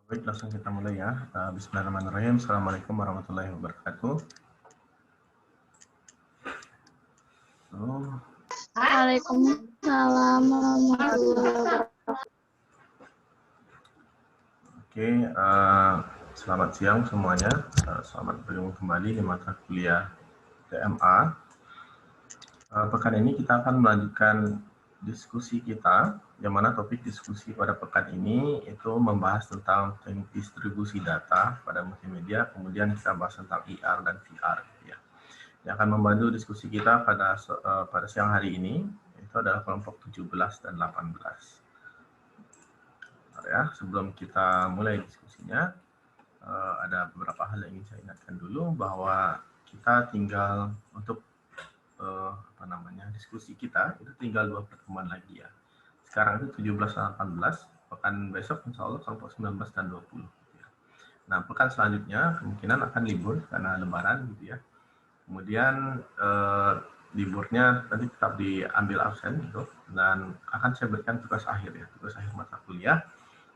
Baik, langsung kita mulai ya. Bismillahirrahmanirrahim. Assalamualaikum warahmatullahi wabarakatuh. Waalaikumsalam warahmatullahi wabarakatuh. Oke, selamat siang semuanya. Selamat bergabung kembali di mata kuliah TMA. Pekan ini kita akan melanjutkan diskusi kita, yang mana topik diskusi pada pekan ini itu membahas tentang teknik distribusi data pada multimedia, kemudian kita bahas tentang IR dan VR. Ya. Yang akan membantu diskusi kita pada siang hari ini itu adalah kelompok 17 dan 18. Ya, sebelum kita mulai diskusinya, ada beberapa hal yang ingin saya ingatkan dulu, bahwa kita tinggal untuk diskusi kita itu tinggal 2 pertemuan lagi ya. Sekarang itu 17 dan 18, pekan besok insya Allah kelompok 19 dan 20. Nah, pekan selanjutnya kemungkinan akan libur karena lebaran gitu ya. Kemudian liburnya nanti tetap diambil absen gitu, dan akan saya berikan tugas akhir ya, tugas akhir mata kuliah,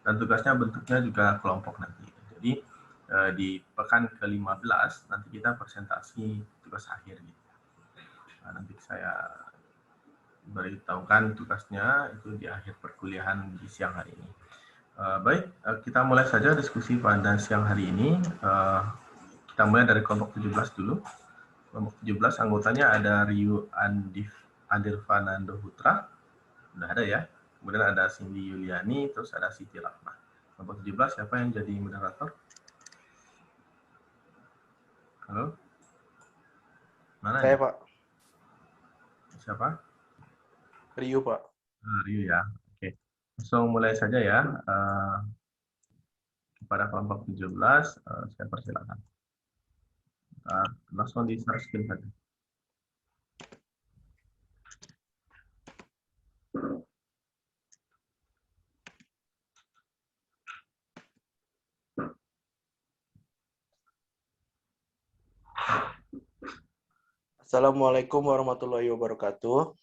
dan tugasnya bentuknya juga kelompok nanti. Jadi di pekan ke-15 nanti kita presentasi tugas akhir gitu. Nah, nanti saya beritahukan tugasnya itu di akhir perkuliahan di siang hari ini. Baik, kita mulai saja diskusi pada siang hari ini. Kita mulai dari kelompok 17 dulu. Kelompok 17 anggotanya ada Ryu Adirvanando Putra, udah ada ya. Kemudian ada Cindy Yuliani, terus ada Siti Rahma. Kelompok 17 siapa yang jadi moderator? Halo? Mana Saya, ya? Pak. Siapa? Rio, Pak. Ryu ya. Oke. Langsung mulai saja ya. Kepada kelompok 17, saya persilakan. Langsung di share screen saja. Assalamualaikum warahmatullahi wabarakatuh.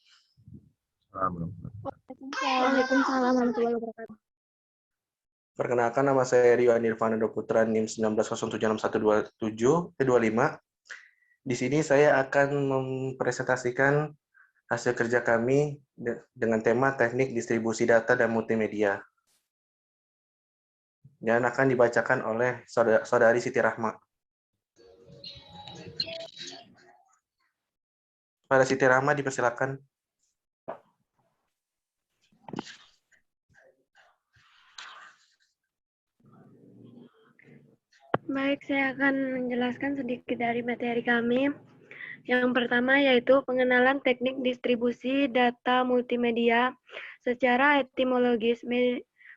Waalaikumsalam warahmatullahi wabarakatuh. Perkenalkan, nama saya Rio Anirvanando Putra, NIM 19076127-25. Di sini saya akan mempresentasikan hasil kerja kami dengan tema teknik distribusi data dan multimedia. Dan akan dibacakan oleh Saudari Siti Rahma. Pada Siti Rahma dipersilakan. Baik, saya akan menjelaskan sedikit dari materi kami. Yang pertama yaitu pengenalan teknik distribusi data multimedia. Secara etimologis,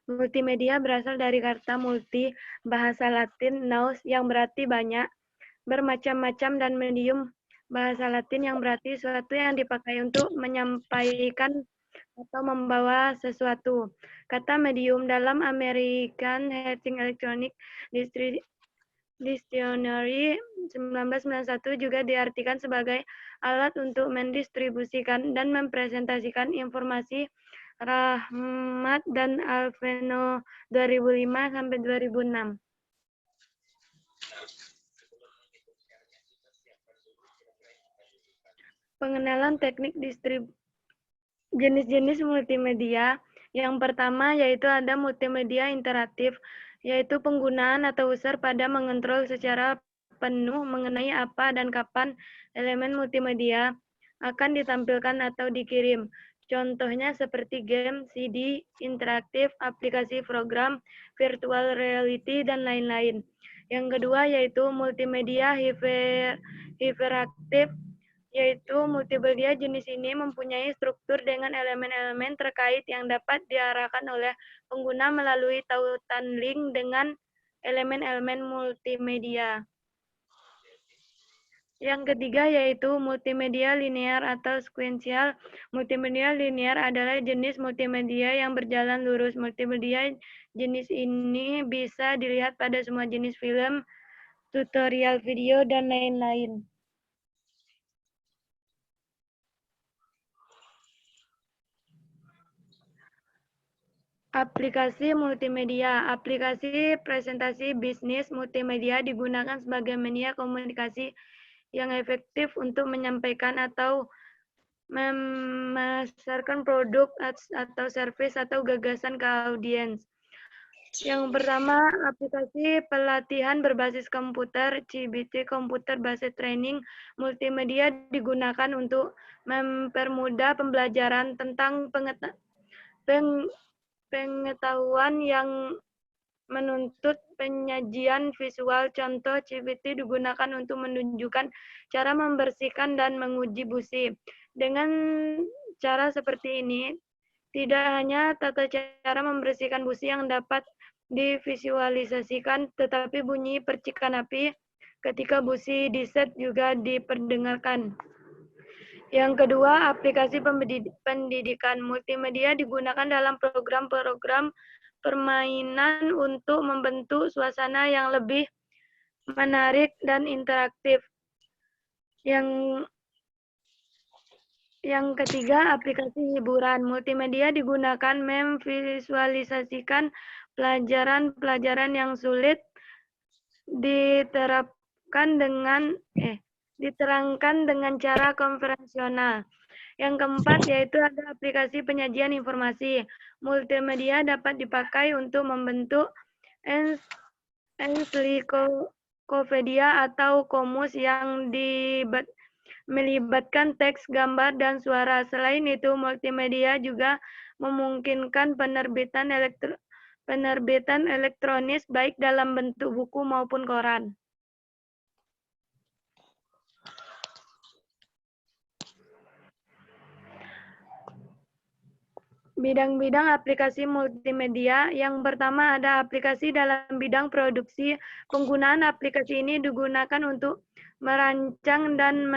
multimedia berasal dari kata multi, bahasa Latin nous yang berarti banyak, bermacam-macam, dan medium bahasa Latin yang berarti sesuatu yang dipakai untuk menyampaikan atau membawa sesuatu. Kata medium dalam American Heating Electronic Dictionary 1991 juga diartikan sebagai alat untuk mendistribusikan dan mempresentasikan informasi. Rahmat dan Alveno 2005-2006. Pengenalan teknik jenis-jenis multimedia. Yang pertama yaitu ada multimedia interaktif, yaitu penggunaan atau user pada mengontrol secara penuh mengenai apa dan kapan elemen multimedia akan ditampilkan atau dikirim. Contohnya seperti game, CD, interaktif, aplikasi program, virtual reality, dan lain-lain. Yang kedua yaitu multimedia hiperaktif, yaitu multimedia jenis ini mempunyai struktur dengan elemen-elemen terkait yang dapat diarahkan oleh pengguna melalui tautan link dengan elemen-elemen multimedia. Yang ketiga yaitu multimedia linear atau sekuensial. Multimedia linear adalah jenis multimedia yang berjalan lurus. Multimedia jenis ini bisa dilihat pada semua jenis film, tutorial video, dan lain-lain. Aplikasi multimedia. Aplikasi presentasi bisnis multimedia digunakan sebagai media komunikasi yang efektif untuk menyampaikan atau memasarkan produk atau service atau gagasan ke audiens. Yang pertama, aplikasi pelatihan berbasis komputer, CBT, Computer Based Training Multimedia digunakan untuk mempermudah pembelajaran tentang pengetahuan yang menuntut penyajian visual. Contoh CBT digunakan untuk menunjukkan cara membersihkan dan menguji busi. Dengan cara seperti ini, tidak hanya tata cara membersihkan busi yang dapat divisualisasikan, tetapi bunyi percikan api ketika busi diset juga diperdengarkan. Yang kedua, aplikasi pendidikan multimedia digunakan dalam program-program permainan untuk membentuk suasana yang lebih menarik dan interaktif. Yang ketiga, aplikasi hiburan multimedia digunakan memvisualisasikan pelajaran-pelajaran yang sulit diterangkan dengan cara konvensional. Yang keempat yaitu ada aplikasi penyajian informasi. Multimedia dapat dipakai untuk membentuk ensiklopedia atau komus yang melibatkan teks, gambar, dan suara. Selain itu, multimedia juga memungkinkan penerbitan elektronis baik dalam bentuk buku maupun koran. Bidang-bidang aplikasi multimedia. Yang pertama ada aplikasi dalam bidang produksi. Penggunaan aplikasi ini digunakan untuk merancang dan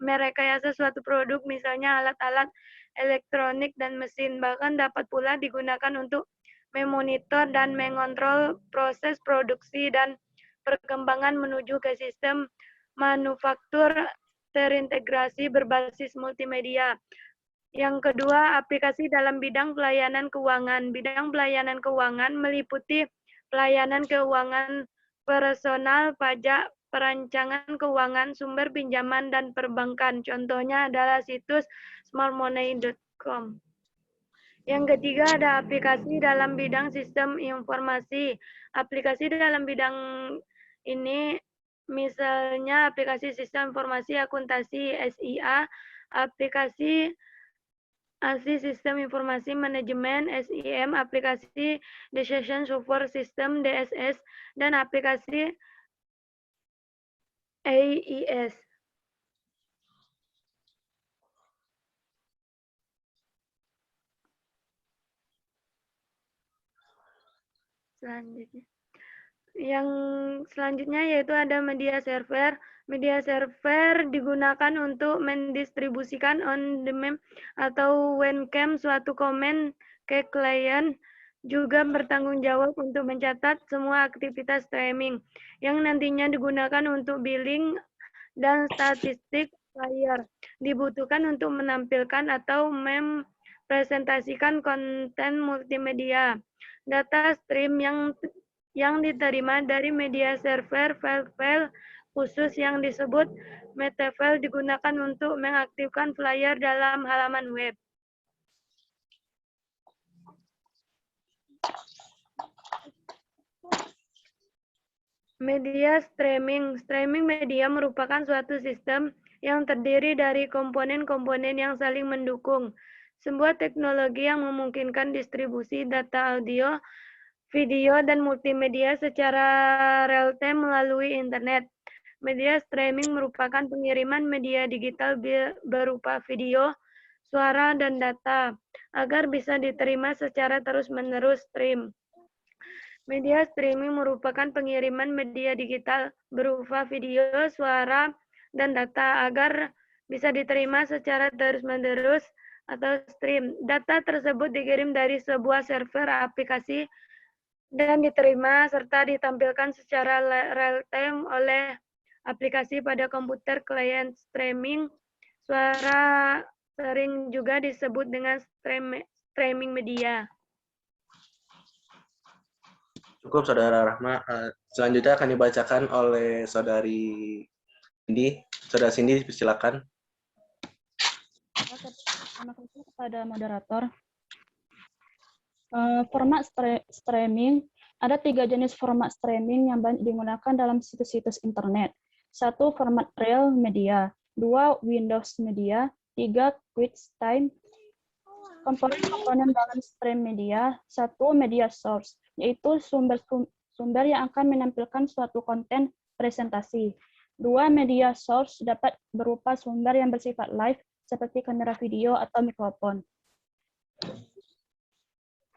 merekayasa suatu produk, misalnya alat-alat elektronik dan mesin. Bahkan dapat pula digunakan untuk memonitor dan mengontrol proses produksi dan perkembangan menuju ke sistem manufaktur terintegrasi berbasis multimedia. Yang kedua, aplikasi dalam bidang pelayanan keuangan. Bidang pelayanan keuangan meliputi pelayanan keuangan personal, pajak, perancangan keuangan, sumber pinjaman, dan perbankan. Contohnya adalah situs smartmoney.com. Yang ketiga ada aplikasi dalam bidang sistem informasi. Aplikasi dalam bidang ini misalnya aplikasi sistem informasi akuntansi SIA, aplikasi sistem informasi manajemen SIM, aplikasi decision support system DSS, dan aplikasi AIS. Yang selanjutnya yaitu ada media server. Media server digunakan untuk mendistribusikan on-demand atau webcam suatu komen ke klien, juga bertanggung jawab untuk mencatat semua aktivitas streaming yang nantinya digunakan untuk billing dan statistik player. Dibutuhkan untuk menampilkan atau mempresentasikan konten multimedia. Data stream yang diterima dari media server, file-file khusus yang disebut metafile digunakan untuk mengaktifkan flyer dalam halaman web. Media streaming. Streaming media merupakan suatu sistem yang terdiri dari komponen-komponen yang saling mendukung. Sebuah teknologi yang memungkinkan distribusi data audio, video, dan multimedia secara real-time melalui internet. Media streaming merupakan pengiriman media digital berupa video, suara, dan data agar bisa diterima secara terus-menerus stream. Media streaming merupakan pengiriman media digital berupa video, suara, dan data agar bisa diterima secara terus-menerus atau stream. Data tersebut dikirim dari sebuah server aplikasi dan diterima serta ditampilkan secara real-time oleh aplikasi pada komputer klien streaming. Suara sering juga disebut dengan streaming media. Cukup, Saudara Rahma. Selanjutnya akan dibacakan oleh Saudari Cindy. Saudara Cindy, silakan. Terima kasih kepada moderator. Format streaming, ada 3 jenis format streaming yang banyak digunakan dalam situs-situs internet. 1. Format real media. 2. Windows media. 3. QuickTime. Komponen-komponen dalam stream media. 1. Media source, yaitu sumber yang akan menampilkan suatu konten presentasi. 2. Media source dapat berupa sumber yang bersifat live, seperti kamera video atau mikrofon.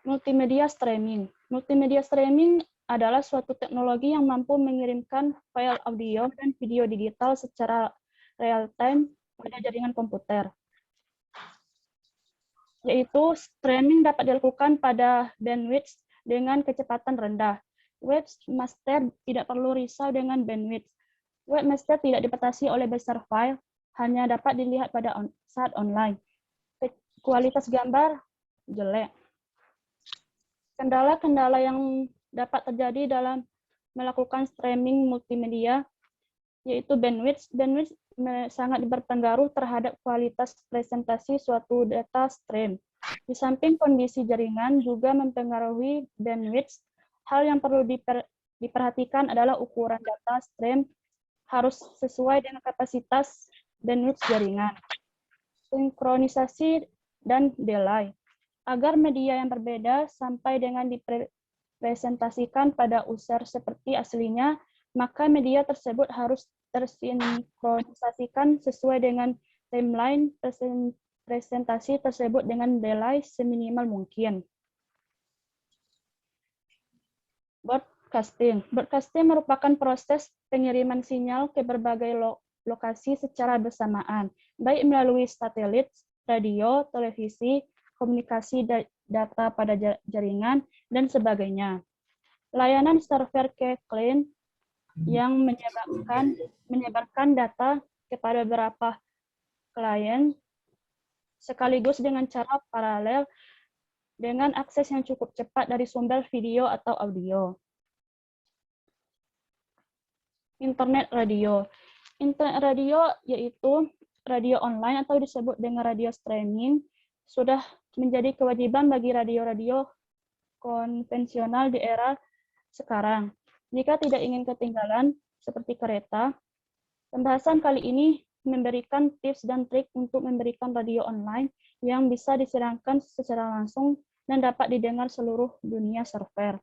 Multimedia streaming. Multimedia streaming adalah suatu teknologi yang mampu mengirimkan file audio dan video digital secara real-time pada jaringan komputer. Yaitu streaming dapat dilakukan pada bandwidth dengan kecepatan rendah. Webmaster tidak perlu risau dengan bandwidth. Webmaster tidak dibatasi oleh besar file, hanya dapat dilihat pada saat online. Kualitas gambar jelek. Kendala-kendala yang dapat terjadi dalam melakukan streaming multimedia yaitu bandwidth. Bandwidth sangat berpengaruh terhadap kualitas presentasi suatu data stream. Di samping kondisi jaringan juga mempengaruhi bandwidth. Hal yang perlu diperhatikan adalah ukuran data stream harus sesuai dengan kapasitas bandwidth jaringan. Sinkronisasi dan delay. Agar media yang berbeda sampai dengan dipresentasikan pada user seperti aslinya, maka media tersebut harus tersinkronisasikan sesuai dengan timeline presentasi tersebut dengan delay seminimal mungkin. Broadcasting. Broadcasting merupakan proses pengiriman sinyal ke berbagai lokasi secara bersamaan, baik melalui satelit, radio, televisi, komunikasi data pada jaringan, dan sebagainya. Layanan server ke klien yang menyebarkan data kepada beberapa klien sekaligus dengan cara paralel dengan akses yang cukup cepat dari sumber video atau audio. Internet radio. Internet radio yaitu radio online atau disebut dengan radio streaming sudah menjadi kewajiban bagi radio-radio konvensional di era sekarang. Jika tidak ingin ketinggalan, seperti kereta, pembahasan kali ini memberikan tips dan trik untuk memberikan radio online yang bisa disiarkan secara langsung dan dapat didengar seluruh dunia server.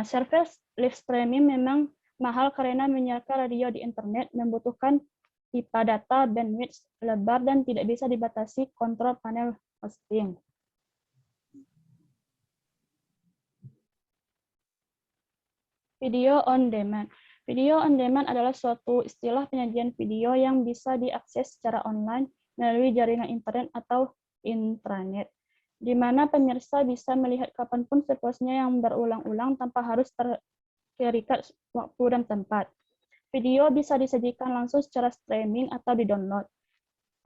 Server live streaming memang mahal karena menyiarkan radio di internet membutuhkan pipa data, bandwidth lebar, dan tidak bisa dibatasi kontrol panel hosting. Video on demand. Video on demand adalah suatu istilah penyajian video yang bisa diakses secara online melalui jaringan internet atau intranet, di mana pemirsa bisa melihat kapanpun sepuasnya yang berulang-ulang tanpa harus terikat waktu dan tempat. Video bisa disajikan langsung secara streaming atau di-download.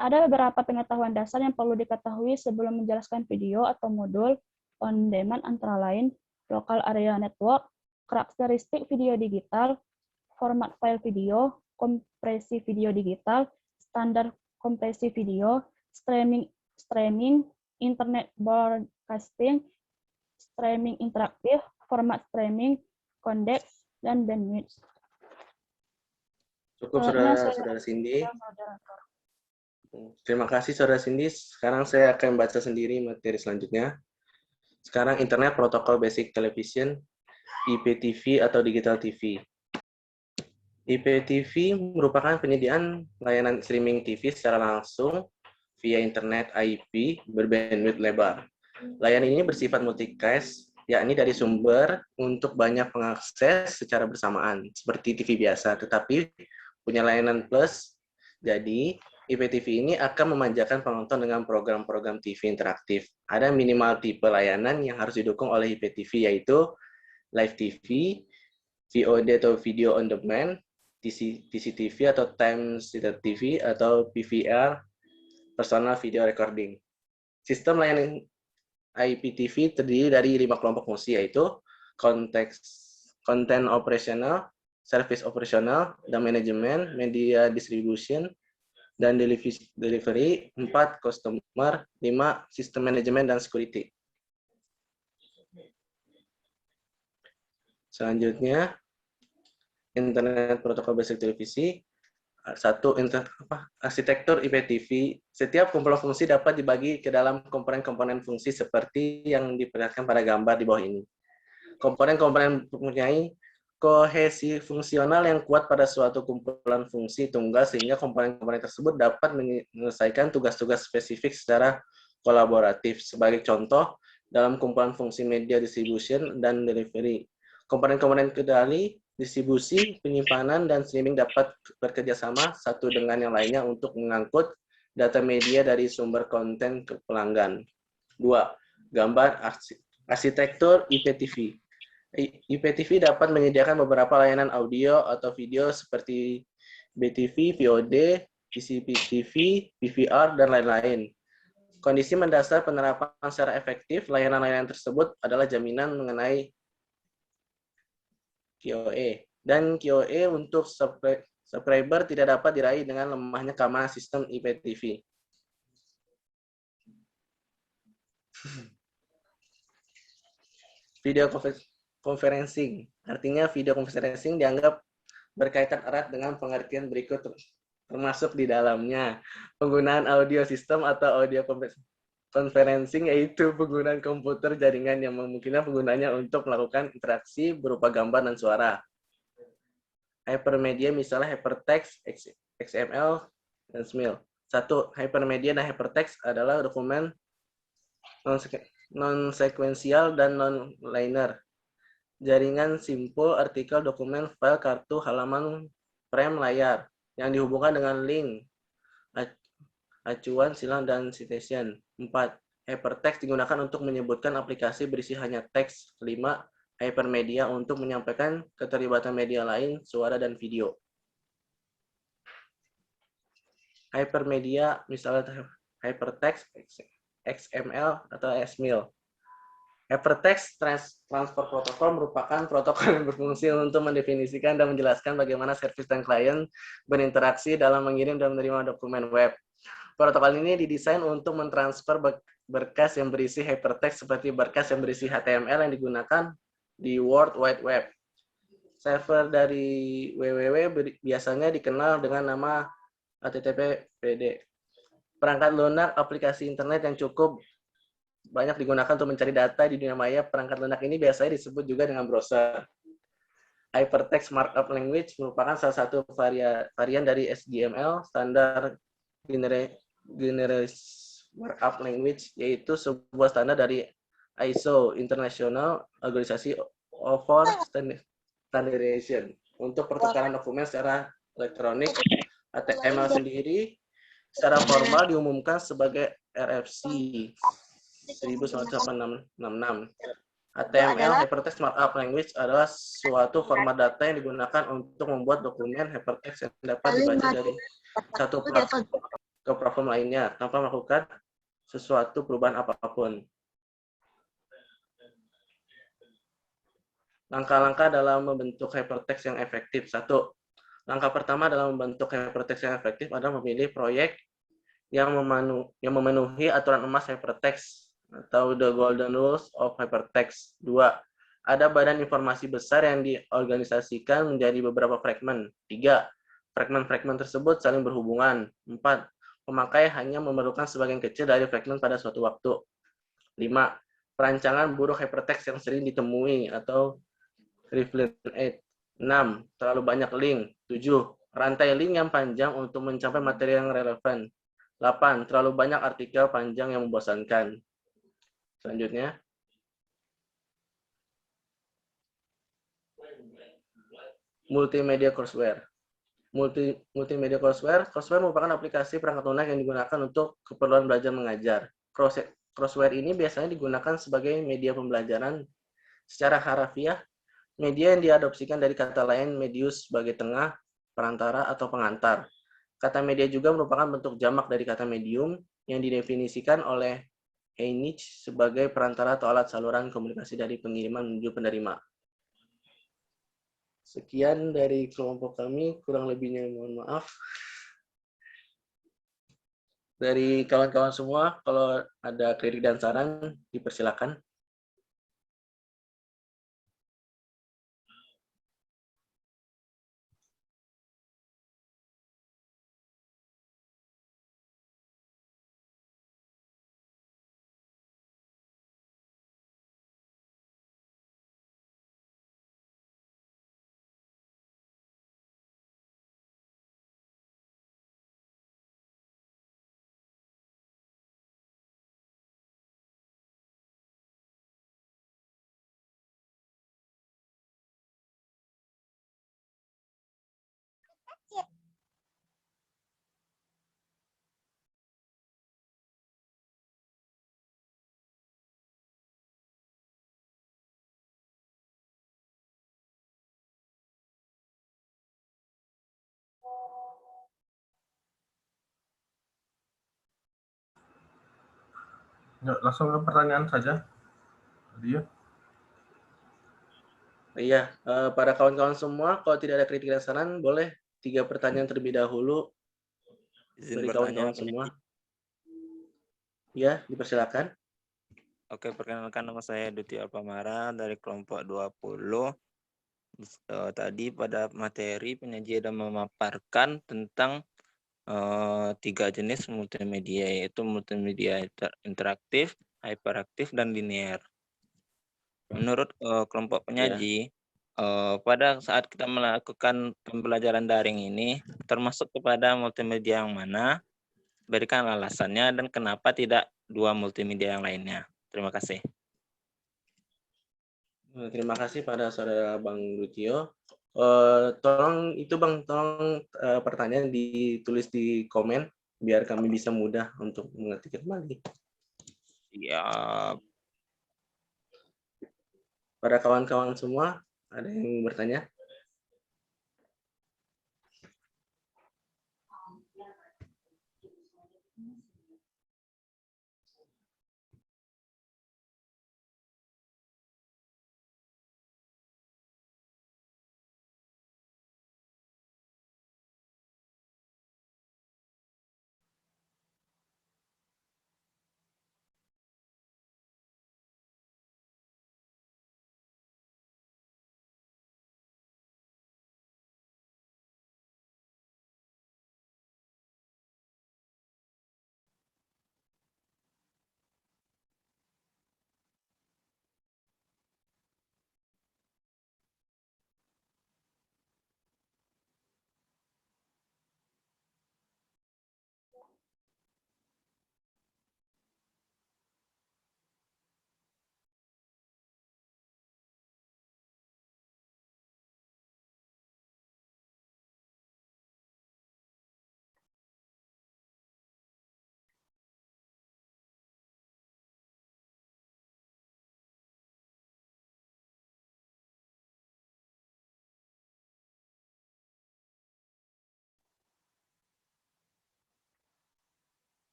Ada beberapa pengetahuan dasar yang perlu diketahui sebelum menjelaskan video atau modul on demand, antara lain local area network, karakteristik video digital, format file video, kompresi video digital, standar kompresi video, streaming, internet broadcasting, streaming interaktif, format streaming, codec, dan bandwidth. Cukup, Saudara Cindy. Terima kasih, Saudara Cindy. Sekarang saya akan baca sendiri materi selanjutnya. Sekarang Internet Protocol Basic Television, IPTV atau Digital TV. IPTV merupakan penyediaan layanan streaming TV secara langsung via internet IP berbandwidth lebar. Layanan ini bersifat multicast, yakni dari sumber untuk banyak pengakses secara bersamaan, seperti TV biasa, tetapi punya layanan plus. Jadi, IPTV ini akan memanjakan penonton dengan program-program TV interaktif. Ada minimal tipe layanan yang harus didukung oleh IPTV, yaitu Live TV, VOD atau Video on Demand, TCTV atau Time Seated TV, atau PVR, Personal Video Recording. Sistem layanan IPTV terdiri dari 5 kelompok fungsi, yaitu content operational, service operational, dan manajemen, media distribution, dan delivery, 4 customer, 5 sistem manajemen dan security. Selanjutnya, internet protokol basic televisi. Arsitektur IPTV. Setiap komponen fungsi dapat dibagi ke dalam komponen-komponen fungsi seperti yang diperlihatkan pada gambar di bawah ini. Komponen-komponen mempunyai kohesi fungsional yang kuat pada suatu kumpulan fungsi tunggal, sehingga komponen-komponen tersebut dapat menyelesaikan tugas-tugas spesifik secara kolaboratif. Sebagai contoh, dalam kumpulan fungsi media distribution dan delivery, komponen-komponen kendali, distribusi, penyimpanan, dan streaming dapat bekerja sama satu dengan yang lainnya untuk mengangkut data media dari sumber konten ke pelanggan. 2. Gambar arsitektur IPTV. IPTV dapat menyediakan beberapa layanan audio atau video seperti BTV, VOD, PCTV, PVR, dan lain-lain. Kondisi mendasar penerapan secara efektif layanan-layanan tersebut adalah jaminan mengenai QoE. Dan QoE untuk subscriber tidak dapat diraih dengan lemahnya keamanan sistem IPTV. Video conferencing. Artinya video conferencing dianggap berkaitan erat dengan pengertian berikut, termasuk di dalamnya penggunaan audio system atau audio conferencing, yaitu penggunaan komputer jaringan yang memungkinkan penggunanya untuk melakukan interaksi berupa gambar dan suara. Hypermedia misalnya hypertext, XML, dan SMIL. 1. Hypermedia dan hypertext adalah dokumen non-sekuensial dan non-linear. Jaringan simpul, artikel, dokumen, file, kartu, halaman, frame, layar, yang dihubungkan dengan link, acuan, silang, dan citation. 4. Hypertext digunakan untuk menyebutkan aplikasi berisi hanya teks. 5. Hypermedia untuk menyampaikan keterlibatan media lain, suara, dan video. Hypermedia, misalnya hypertext, XML, atau SMIL. Hypertext Transfer Protocol merupakan protokol yang berfungsi untuk mendefinisikan dan menjelaskan bagaimana servis dan klien berinteraksi dalam mengirim dan menerima dokumen web. Protokol ini didesain untuk mentransfer berkas yang berisi hypertext seperti berkas yang berisi HTML yang digunakan di World Wide Web. Server dari www biasanya dikenal dengan nama HTTP/PD. Perangkat lunak aplikasi internet yang cukup banyak digunakan untuk mencari data di dunia maya. Perangkat lunak ini biasanya disebut juga dengan browser. Hypertext Markup Language merupakan salah satu varian dari SGML, standar Generalized Markup Language, yaitu sebuah standar dari ISO, International Organisasi for Standardization, untuk pertukaran dokumen secara elektronik. HTML sendiri secara formal diumumkan sebagai RFC 1966. HTML, Hypertext Markup Language, adalah suatu format data yang digunakan untuk membuat dokumen hypertext yang dapat dibaca dari satu platform ke platform lainnya tanpa melakukan sesuatu perubahan apapun. Langkah-langkah dalam membentuk hypertext yang efektif. 1. Langkah pertama dalam membentuk hypertext yang efektif adalah memilih proyek yang memenuhi aturan emas hypertext atau the golden rules of hypertext. 2. Ada badan informasi besar yang diorganisasikan menjadi beberapa fragmen. 3. Fragmen-fragmen tersebut saling berhubungan. 4. Pemakai hanya memerlukan sebagian kecil dari fragmen pada suatu waktu. 5. Perancangan buruk hypertext yang sering ditemui atau reflection rate. 6. Terlalu banyak link. 7. Rantai link yang panjang untuk mencapai materi yang relevan. 8. Terlalu banyak artikel panjang yang membosankan. Selanjutnya. Multimedia courseware. Multimedia courseware merupakan aplikasi perangkat lunak yang digunakan untuk keperluan belajar mengajar. Courseware ini biasanya digunakan sebagai media pembelajaran secara harafiah, media yang diadopsikan dari kata lain medius sebagai tengah, perantara, atau pengantar. Kata media juga merupakan bentuk jamak dari kata medium yang didefinisikan oleh e-niche sebagai perantara atau alat saluran komunikasi dari pengiriman menuju penerima. Sekian dari kelompok kami, kurang lebihnya mohon maaf. Dari kawan-kawan semua, kalau ada kritik dan saran, dipersilakan. Yuk, langsung ke pertanyaan saja. Dia. Iya, para kawan-kawan semua, kalau tidak ada kritik dan saran, boleh 3 pertanyaan terlebih dahulu Izin dari bertanya, kawan-kawan semua. Ya, dipersilakan. Oke, perkenalkan nama saya Duti Alpamara dari kelompok 20. Tadi pada materi penyaji ada memaparkan tentang 3 jenis multimedia, yaitu multimedia interaktif, hyperaktif, dan linear. Menurut kelompok penyaji, pada saat kita melakukan pembelajaran daring ini, termasuk kepada multimedia yang mana, berikan alasannya dan kenapa tidak 2 multimedia yang lainnya. Terima kasih. Terima kasih pada saudara Bang Lutio. Tolong itu Bang, tolong pertanyaan ditulis di komen biar kami bisa mudah untuk mengerti kembali. Ya, Pada kawan-kawan semua, ada yang bertanya?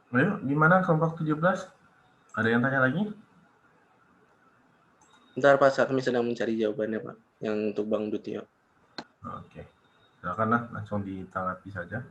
Ayo, gimana kelompok 17? Ada yang tanya lagi? Bentar Pak, saat kami sedang mencari jawabannya Pak, yang untuk Bang Dutio. Oke, silakanlah langsung ditanggapi saja.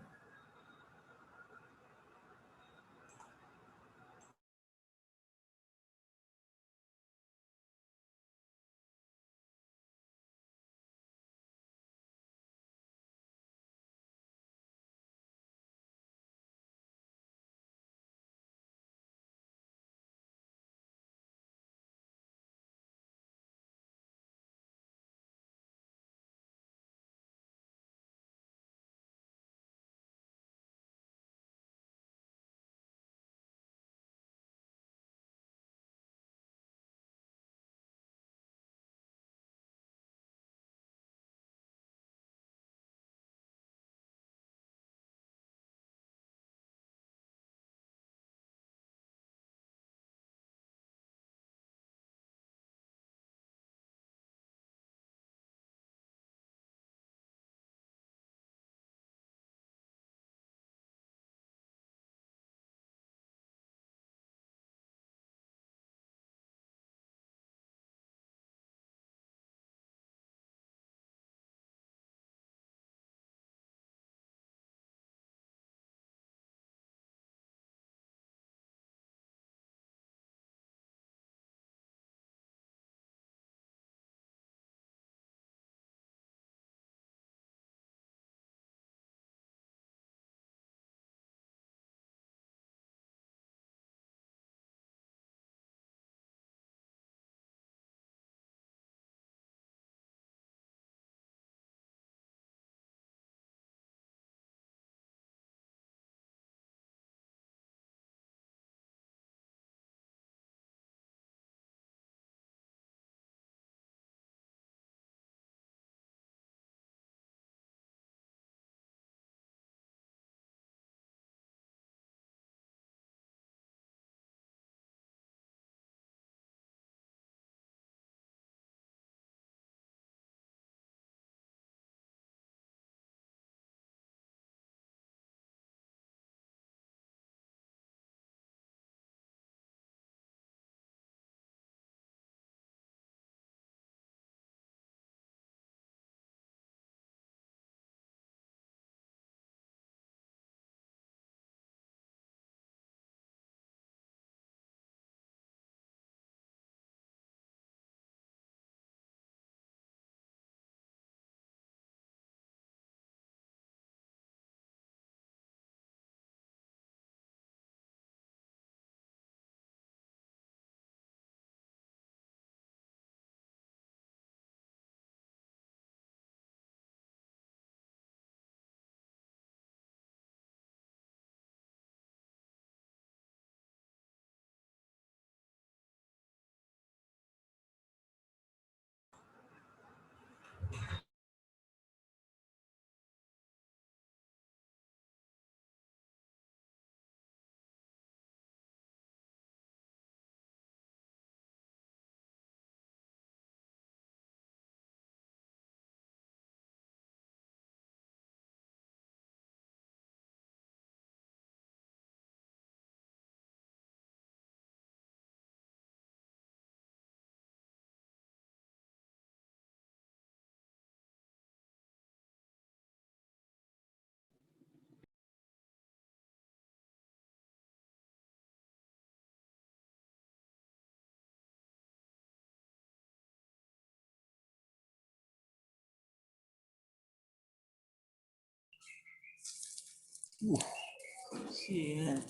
Shit.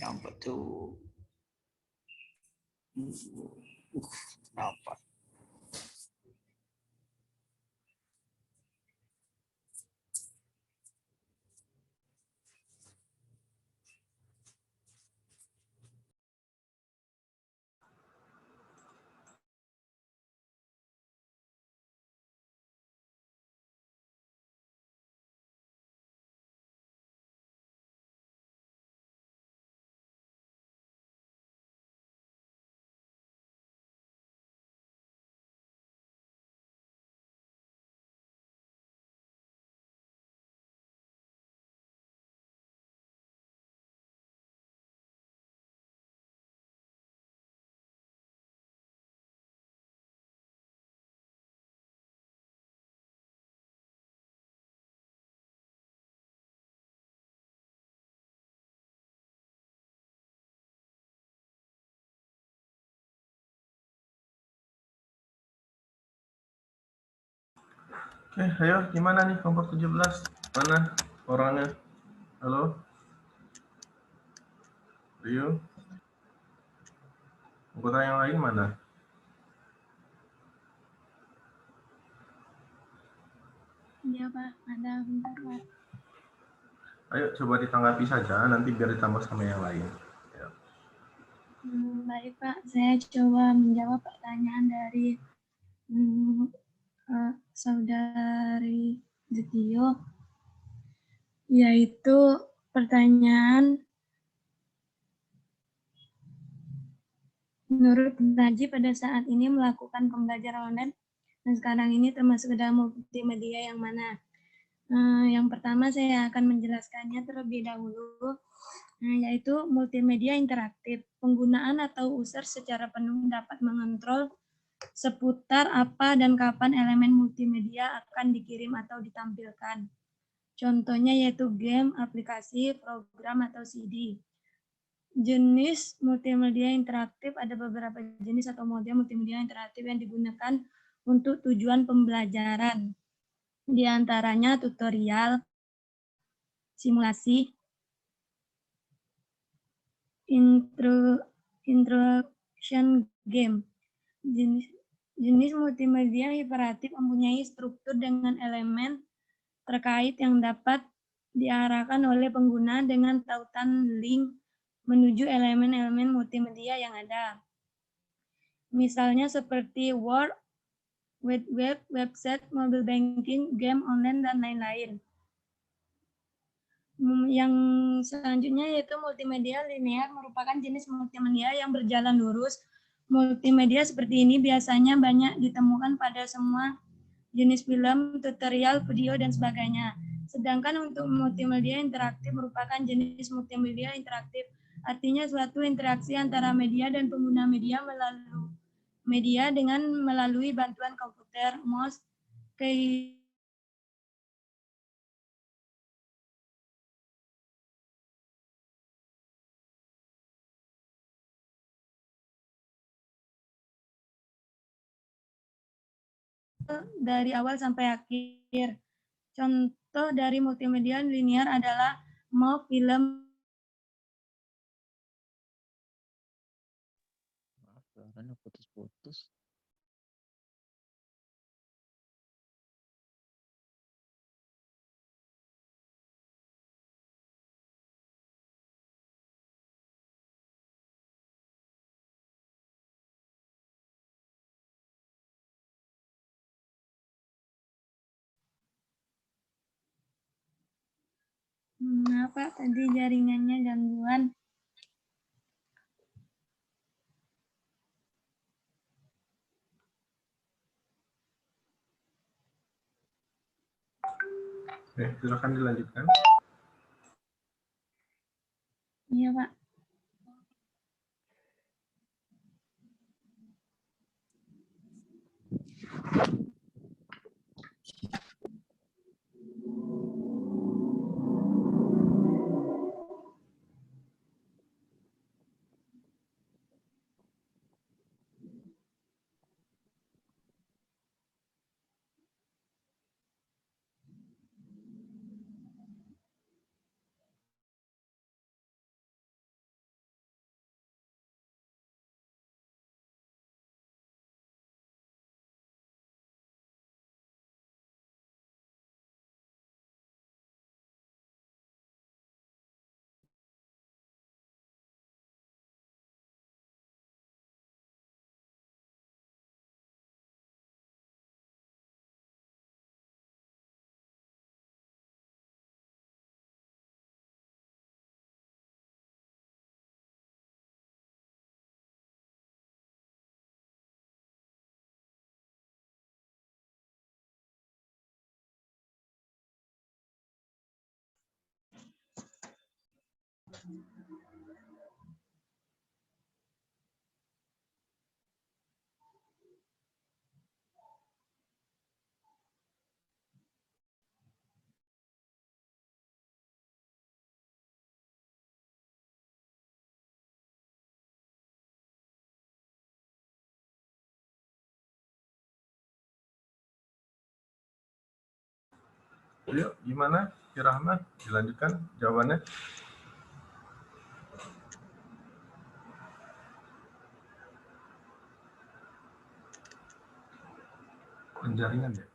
Apa tuh? Apa? Oke, ayo gimana nih kelompok 17? Mana orangnya? Halo? Rio? Anggota yang lain mana? Iya, Pak. Ada bentar, Pak. Ayo coba ditanggapi saja, nanti biar ditambah sama yang lain. Ya. Baik, Pak. Saya coba menjawab pertanyaan dari saudari Zetio, yaitu pertanyaan menurut Najib pada saat ini melakukan pembelajaran online dan sekarang ini termasuk dalam multimedia yang mana? Yang pertama saya akan menjelaskannya terlebih dahulu, yaitu multimedia interaktif. Penggunaan atau user secara penuh dapat mengontrol seputar apa dan kapan elemen multimedia akan dikirim atau ditampilkan. Contohnya yaitu game, aplikasi, program, atau CD. Jenis multimedia interaktif, ada beberapa jenis atau model multimedia interaktif yang digunakan untuk tujuan pembelajaran. Di antaranya tutorial, simulasi, instruction game. Jenis multimedia interaktif mempunyai struktur dengan elemen terkait yang dapat diarahkan oleh pengguna dengan tautan link menuju elemen-elemen multimedia yang ada. Misalnya seperti Word, web, website, mobile banking, game online, dan lain-lain. Yang selanjutnya yaitu multimedia linear, merupakan jenis multimedia yang berjalan lurus. Multimedia seperti ini biasanya banyak ditemukan pada semua jenis film, tutorial, video, dan sebagainya. Sedangkan untuk multimedia interaktif merupakan jenis multimedia interaktif, artinya suatu interaksi antara media dan pengguna media melalui bantuan komputer, mouse, dari awal sampai akhir. Contoh dari multimedia linear adalah mau film. Maaf, suaranya putus-putus. Apa tadi jaringannya gangguan? Oke, silakan dilanjutkan. Iya, Pak. Yuk, gimana? Rahmat, dilanjutkan jawabannya. Penjaringan ya.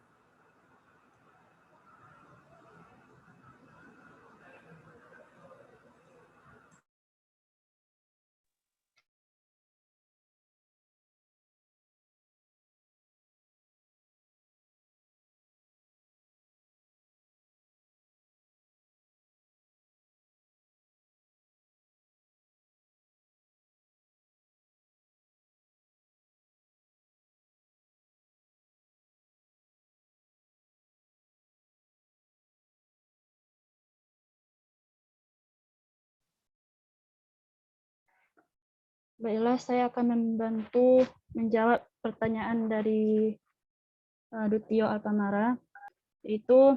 Baiklah, saya akan membantu menjawab pertanyaan dari Dutio Alpamara, yaitu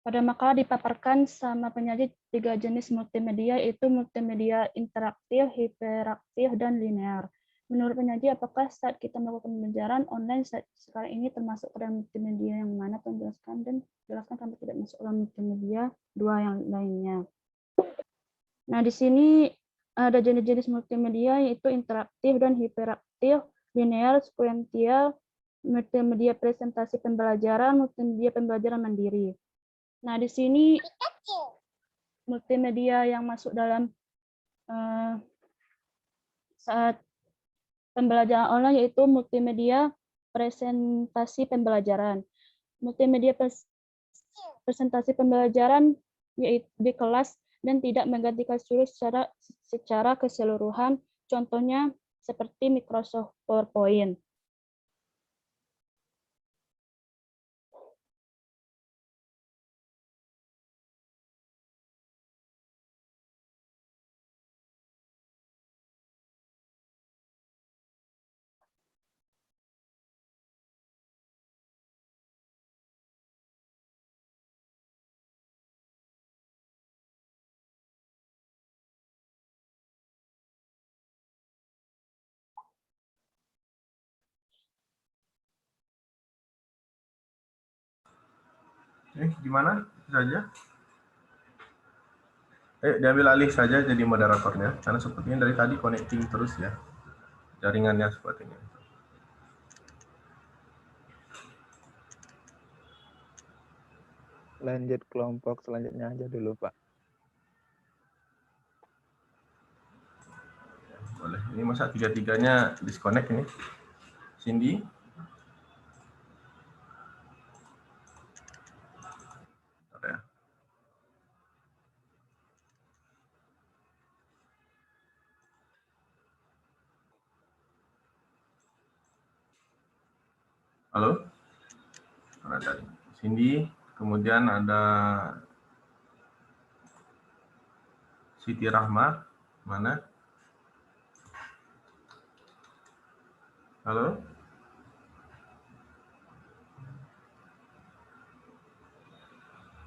pada makalah dipaparkan sama penyaji 3 jenis multimedia, yaitu multimedia interaktif, hiperaktif, dan linear. Menurut penyaji, apakah saat kita melakukan pembelajaran online saat sekarang ini termasuk ke dalam multimedia yang mana? Tolong jelaskan, dan jelaskan kenapa tidak masuk dalam multimedia 2 yang lainnya. Nah, di sini ada jenis-jenis multimedia, yaitu interaktif dan hiperaktif, linear, sekuensial, multimedia presentasi pembelajaran, multimedia pembelajaran mandiri. Nah, di sini multimedia yang masuk dalam saat pembelajaran online yaitu multimedia presentasi pembelajaran. Multimedia presentasi pembelajaran yaitu di kelas dan tidak menggantikan seluruh secara keseluruhan. Contohnya seperti Microsoft PowerPoint. Gimana? Itu saja. Diambil alih saja jadi moderatornya, karena sepertinya dari tadi connecting terus ya, jaringannya sepertinya. Lanjut kelompok selanjutnya aja dulu, Pak. Boleh. Ini masa tiga-tiganya disconnect ini. Cindy. Ya. Halo? Ada Cindy, kemudian ada Siti Rahma, mana? Halo?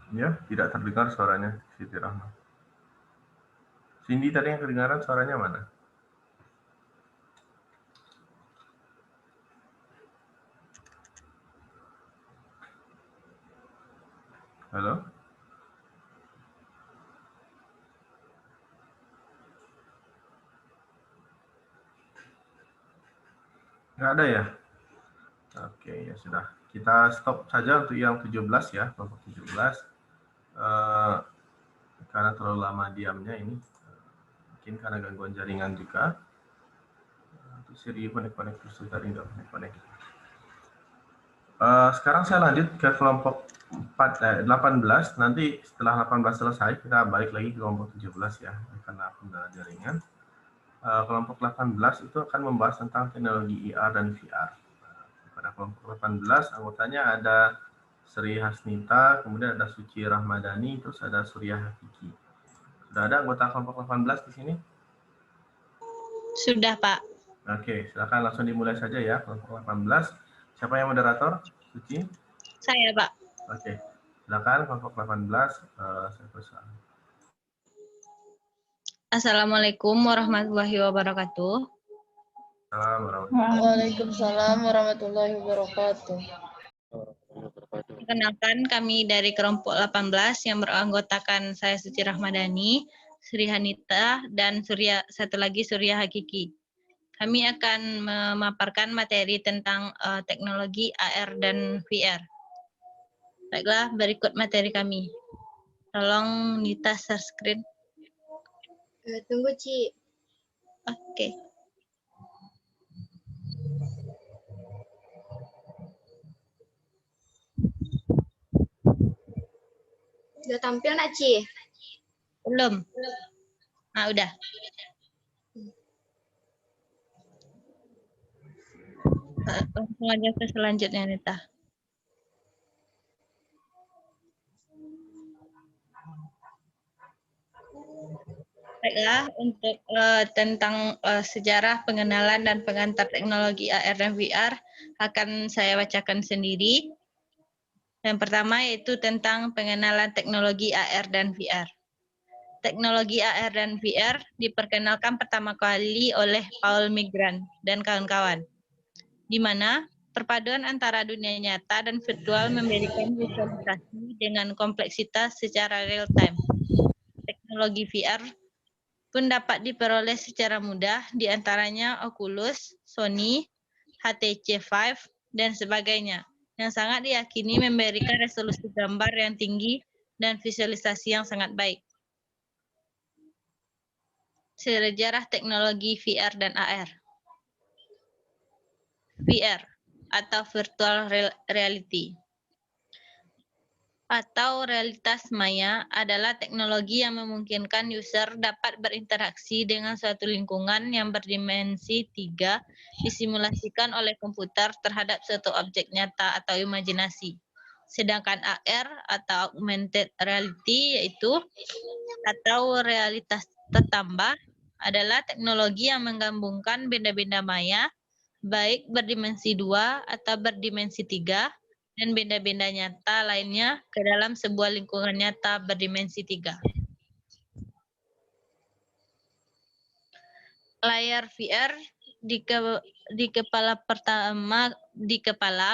Ya, tidak terdengar suaranya Siti Rahma. Cindy tadi yang kedengaran suaranya mana? Halo? Nggak ada ya? Oke, ya sudah. Kita stop saja untuk yang 17 ya, kelompok 17. Karena terlalu lama diamnya ini. Mungkin karena gangguan jaringan juga. Untuk seri connect terus tadi nggak connect. Sekarang saya lanjut ke kelompok 18. Nanti setelah 18 selesai, kita balik lagi ke kelompok 17 ya, karena kendala jaringan. Kelompok 18 itu akan membahas tentang teknologi IR dan VR. Pada kelompok 18, anggotanya ada Sri Hasnita, kemudian ada Suci Rahmadani, terus ada Surya Hakiki. Sudah ada anggota kelompok 18 di sini? Sudah, Pak. Oke, silakan langsung dimulai saja ya, kelompok 18. Siapa yang moderator? Suci? Saya, Pak. Oke, silakan kelompok 18. Saya persilakan. Assalamualaikum warahmatullahi wabarakatuh. Waalaikumsalam warahmatullahi wabarakatuh. Perkenalkan, kami dari kelompok 18 yang beranggotakan saya Suci Rahmadani, Sri Hanita, dan satu lagi Surya Hakiki. Kami akan memaparkan materi tentang teknologi AR dan VR. Baiklah, berikut materi kami. Tolong Nita share screen. Tunggu, Ci. Oke. Udah tampil nggak, Ci? Belum. Nah, udah. Langsung aja ke selanjutnya, Nita. Baiklah, untuk tentang sejarah pengenalan dan pengantar teknologi AR dan VR akan saya bacakan sendiri. Yang pertama yaitu tentang pengenalan teknologi AR dan VR. Teknologi AR dan VR diperkenalkan pertama kali oleh Paul Migran dan kawan-kawan, di mana perpaduan antara dunia nyata dan virtual memberikan visualisasi dengan kompleksitas secara real time. Teknologi VR pun dapat diperoleh secara mudah, di antaranya Oculus, Sony, HTC Vive, dan sebagainya, yang sangat diyakini memberikan resolusi gambar yang tinggi dan visualisasi yang sangat baik. Sejarah teknologi VR dan AR. VR atau Virtual Reality atau realitas maya adalah teknologi yang memungkinkan user dapat berinteraksi dengan suatu lingkungan yang berdimensi 3 disimulasikan oleh komputer terhadap suatu objek nyata atau imajinasi. Sedangkan AR atau Augmented Reality yaitu atau realitas tertambah adalah teknologi yang menggabungkan benda-benda maya baik berdimensi 2 atau berdimensi 3 dan benda-benda nyata lainnya ke dalam sebuah lingkungan nyata berdimensi 3. Layar VR di kepala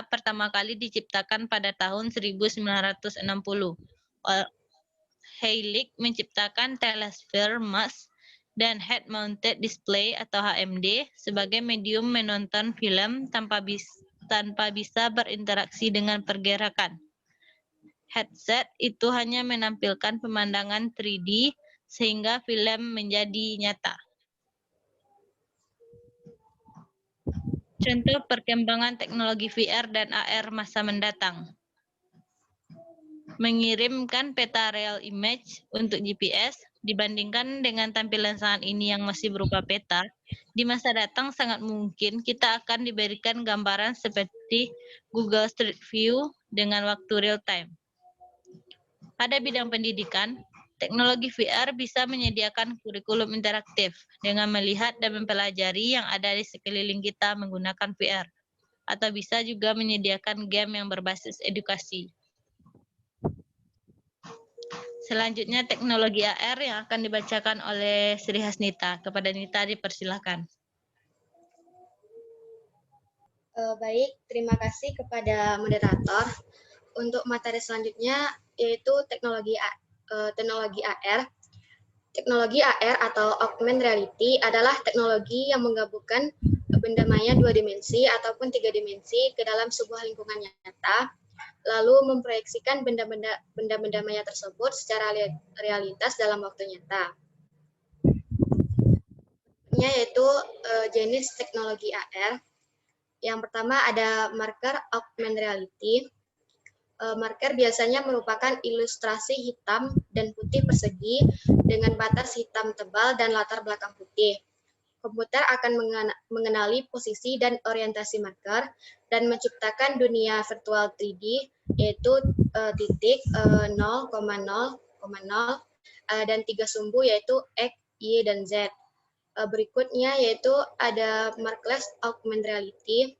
pertama kali diciptakan pada tahun 1960. Heilig menciptakan Telesphere Mask dan Head Mounted Display atau HMD sebagai medium menonton film tanpa bisa berinteraksi dengan pergerakan. Headset itu hanya menampilkan pemandangan 3D sehingga film menjadi nyata. Contoh perkembangan teknologi VR dan AR masa mendatang. Mengirimkan peta real image untuk GPS dibandingkan dengan tampilan saat ini yang masih berupa peta, di masa datang sangat mungkin kita akan diberikan gambaran seperti Google Street View dengan waktu real time. Pada bidang pendidikan, teknologi VR bisa menyediakan kurikulum interaktif dengan melihat dan mempelajari yang ada di sekeliling kita menggunakan VR, atau bisa juga menyediakan game yang berbasis edukasi. Selanjutnya teknologi AR yang akan dibacakan oleh Sri Hasnita. Kepada Nita dipersilakan. Baik, terima kasih kepada moderator. Untuk materi selanjutnya yaitu teknologi AR. Teknologi AR atau Augmented Reality adalah teknologi yang menggabungkan benda maya 2 dimensi ataupun 3 dimensi ke dalam sebuah lingkungan nyata, lalu memproyeksikan benda-benda maya tersebut secara realitas dalam waktu nyata. Yaitu jenis teknologi AR. Yang pertama ada marker Augmented Reality. Marker biasanya merupakan ilustrasi hitam dan putih persegi dengan batas hitam tebal dan latar belakang putih. komputer akan mengenali posisi dan orientasi marker dan menciptakan dunia virtual 3D, yaitu titik, 0,0,0, dan 3 sumbu, yaitu X, Y, dan Z. Berikutnya yaitu ada markerless augmented reality.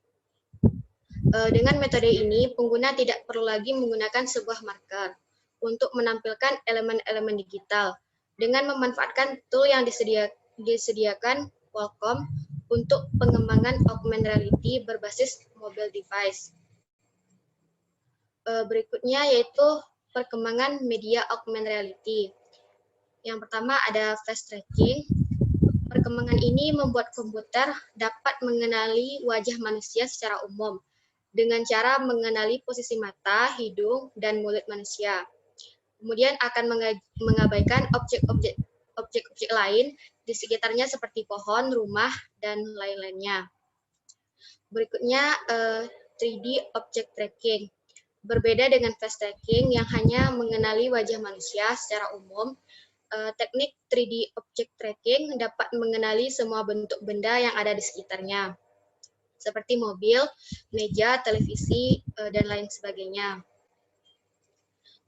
Dengan metode ini, pengguna tidak perlu lagi menggunakan sebuah marker untuk menampilkan elemen-elemen digital dengan memanfaatkan tool yang disediakan Qualcomm untuk pengembangan augmented reality berbasis mobile device. Berikutnya yaitu perkembangan media augmented reality. Yang pertama ada face tracking. Perkembangan ini membuat komputer dapat mengenali wajah manusia secara umum dengan cara mengenali posisi mata, hidung, dan mulut manusia. Kemudian akan mengabaikan objek-objek lain di sekitarnya seperti pohon, rumah, dan lain-lainnya. Berikutnya 3D object tracking. Berbeda dengan face tracking yang hanya mengenali wajah manusia secara umum, teknik 3D object tracking dapat mengenali semua bentuk benda yang ada di sekitarnya, seperti mobil, meja, televisi, dan lain sebagainya.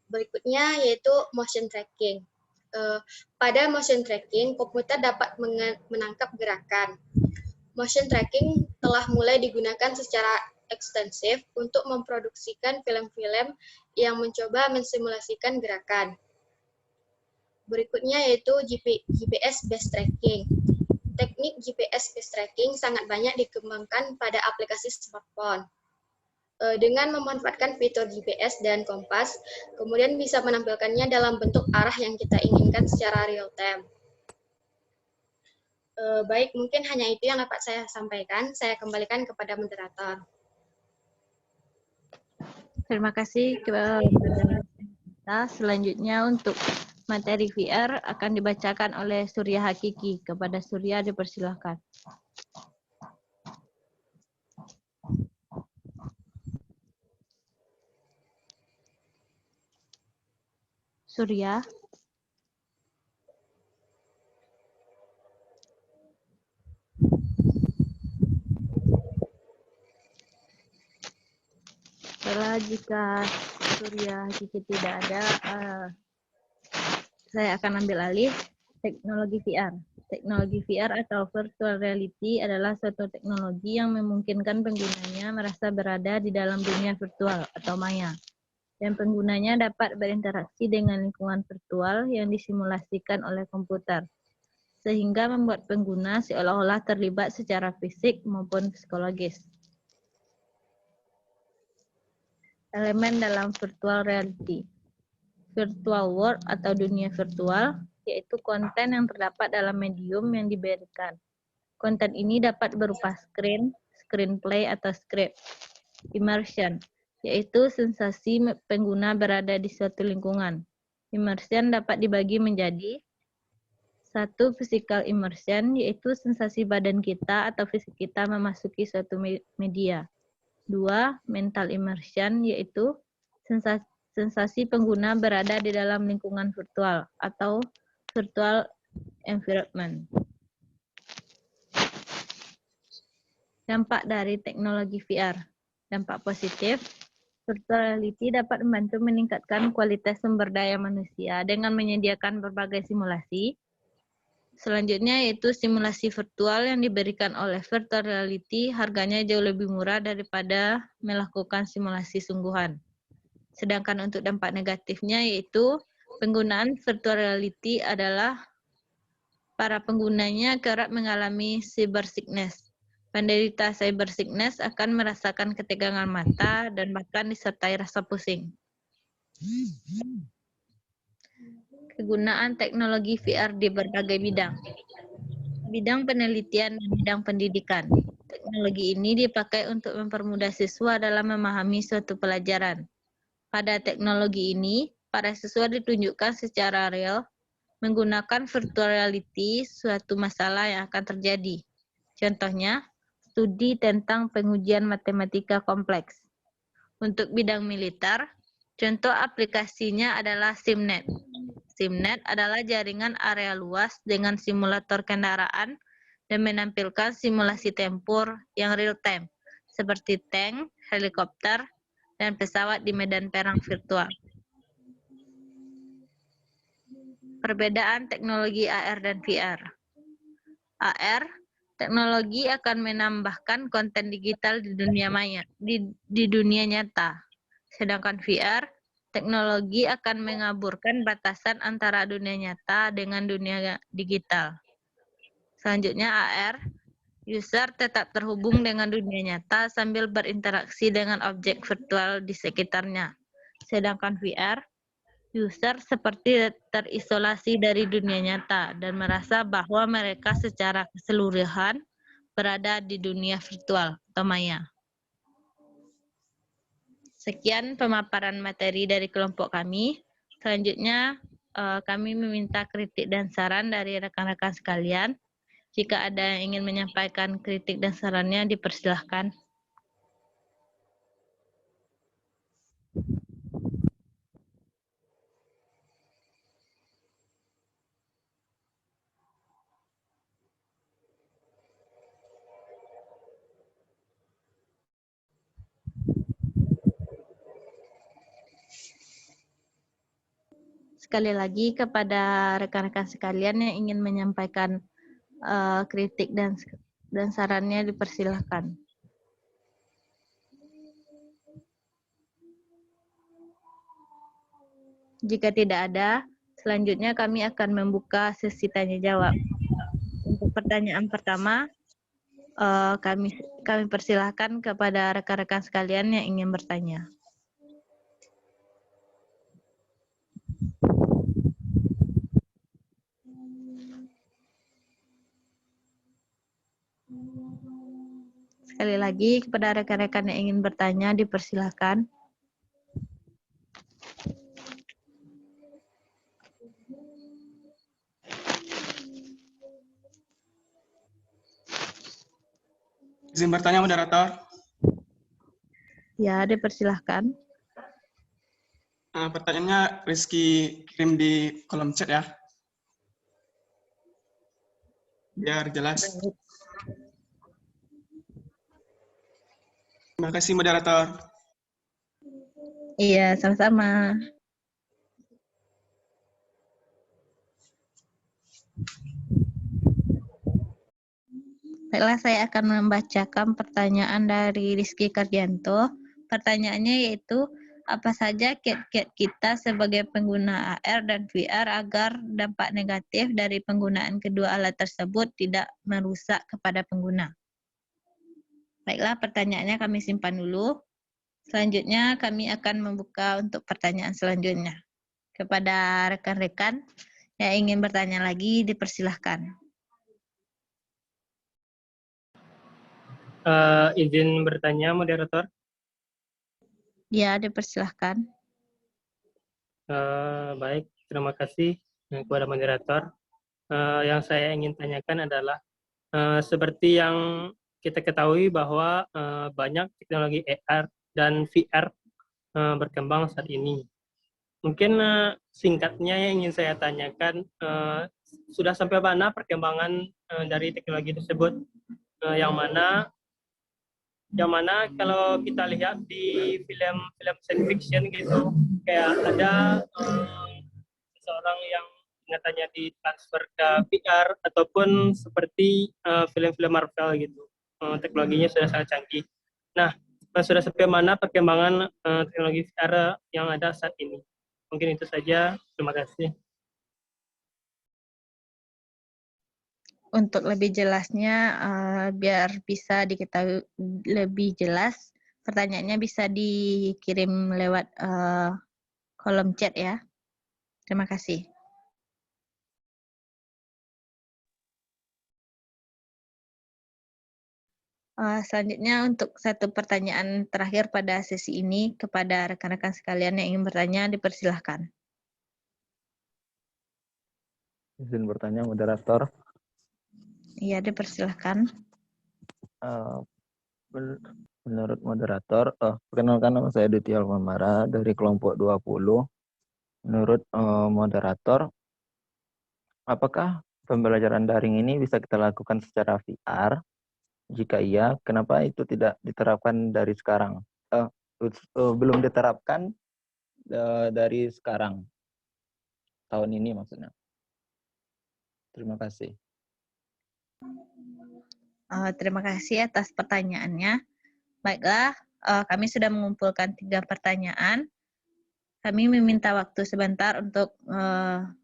Berikutnya yaitu motion tracking. Pada motion tracking, komputer dapat menangkap gerakan. Motion tracking telah mulai digunakan secara ekstensif untuk memproduksikan film-film yang mencoba mensimulasikan gerakan. Berikutnya yaitu GPS-based tracking. Teknik GPS-based tracking sangat banyak dikembangkan pada aplikasi smartphone. Dengan memanfaatkan fitur GPS dan kompas, kemudian bisa menampilkannya dalam bentuk arah yang kita inginkan secara real time. Baik, mungkin hanya itu yang dapat saya sampaikan. Saya kembalikan kepada moderator. Terima kasih kepada kita. Selanjutnya untuk materi VR akan dibacakan oleh Surya Hakiki. Kepada Surya dipersilahkan. Surya. Setelah jika Surya Hakiki tidak ada, saya akan ambil alih teknologi VR. Teknologi VR atau virtual reality adalah suatu teknologi yang memungkinkan penggunanya merasa berada di dalam dunia virtual atau maya. Dan penggunanya dapat berinteraksi dengan lingkungan virtual yang disimulasikan oleh komputer, sehingga membuat pengguna seolah-olah terlibat secara fisik maupun psikologis. Elemen dalam virtual reality. Virtual world atau dunia virtual, yaitu konten yang terdapat dalam medium yang diberikan. Konten ini dapat berupa screen, screenplay, atau script. Immersion, yaitu sensasi pengguna berada di suatu lingkungan. Immersion dapat dibagi menjadi 1. Physical immersion, yaitu sensasi badan kita atau fisik kita memasuki suatu media. 2. Mental immersion, yaitu sensasi pengguna berada di dalam lingkungan virtual atau virtual environment. Dampak dari teknologi VR. Dampak positif, virtual reality dapat membantu meningkatkan kualitas sumber daya manusia dengan menyediakan berbagai simulasi. Selanjutnya yaitu simulasi virtual yang diberikan oleh virtual reality harganya jauh lebih murah daripada melakukan simulasi sungguhan. Sedangkan untuk dampak negatifnya yaitu penggunaan virtual reality adalah para penggunanya kerap mengalami cyber sickness. Penderita cyber sickness akan merasakan ketegangan mata dan bahkan disertai rasa pusing. Kegunaan teknologi VR di berbagai bidang. Bidang penelitian dan bidang pendidikan. Teknologi ini dipakai untuk mempermudah siswa dalam memahami suatu pelajaran. Pada teknologi ini, para siswa ditunjukkan secara real menggunakan virtual reality suatu masalah yang akan terjadi. Contohnya, studi tentang pengujian matematika kompleks. Untuk bidang militer, contoh aplikasinya adalah SIMNet. SIMNet adalah jaringan area luas dengan simulator kendaraan dan menampilkan simulasi tempur yang real-time, seperti tank, helikopter, dan pesawat di medan perang virtual. Perbedaan teknologi AR dan VR. AR, teknologi akan menambahkan konten digital di dunia maya, di dunia nyata. Sedangkan VR, teknologi akan mengaburkan batasan antara dunia nyata dengan dunia digital. Selanjutnya AR, user tetap terhubung dengan dunia nyata sambil berinteraksi dengan objek virtual di sekitarnya. Sedangkan VR, user seperti terisolasi dari dunia nyata dan merasa bahwa mereka secara keseluruhan berada di dunia virtual atau maya. Sekian pemaparan materi dari kelompok kami. Selanjutnya, kami meminta kritik dan saran dari rekan-rekan sekalian. Jika ada yang ingin menyampaikan kritik dan sarannya, dipersilahkan. Sekali lagi kepada rekan-rekan sekalian yang ingin menyampaikan kritik dan sarannya, dipersilahkan. Jika tidak ada, selanjutnya kami akan membuka sesi tanya jawab. Untuk pertanyaan pertama, kami persilahkan kepada rekan-rekan sekalian yang ingin bertanya. Sekali lagi, kepada rekan-rekan yang ingin bertanya, dipersilahkan. Izin bertanya, moderator. Ya, dipersilahkan. Pertanyaannya Rizky kirim di kolom chat ya. Biar jelas. Terima kasih, moderator. Iya, sama-sama. Baiklah, saya akan membacakan pertanyaan dari Rizky Kardianto. Pertanyaannya yaitu, apa saja kiat-kiat kita sebagai pengguna AR dan VR agar dampak negatif dari penggunaan kedua alat tersebut tidak merusak kepada pengguna? Baiklah, pertanyaannya kami simpan dulu. Selanjutnya kami akan membuka untuk pertanyaan selanjutnya. Kepada rekan-rekan yang ingin bertanya lagi, dipersilahkan. Izin bertanya, moderator. Ya, dipersilahkan. Baik, terima kasih kepada moderator. Yang saya ingin tanyakan adalah, seperti yang kita ketahui bahwa banyak teknologi AR dan VR berkembang saat ini. Mungkin singkatnya yang ingin saya tanyakan, sudah sampai mana perkembangan dari teknologi tersebut? Yang mana kalau kita lihat di film science fiction gitu, kayak ada seseorang yang nyatanya ditransfer ke VR, ataupun seperti film-film Marvel gitu. Teknologinya sudah sangat canggih. Nah, sudah sampai mana perkembangan teknologi VR yang ada saat ini? Mungkin itu saja. Terima kasih. Untuk lebih jelasnya, biar bisa diketahui lebih jelas, pertanyaannya bisa dikirim lewat kolom chat ya. Terima kasih. Selanjutnya untuk satu pertanyaan terakhir pada sesi ini, kepada rekan-rekan sekalian yang ingin bertanya, dipersilahkan. Izin bertanya, moderator. Iya, dipersilahkan. Menurut moderator, perkenalkan, nama saya Duti Alfamara dari kelompok 20. Menurut moderator, apakah pembelajaran daring ini bisa kita lakukan secara VR? Jika iya, kenapa itu tidak diterapkan dari sekarang? Belum diterapkan dari sekarang, tahun ini maksudnya. Terima kasih. Terima kasih atas pertanyaannya. Baiklah, kami sudah mengumpulkan 3 pertanyaan. Kami meminta waktu sebentar untuk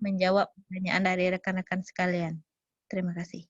menjawab pertanyaan dari rekan-rekan sekalian. Terima kasih.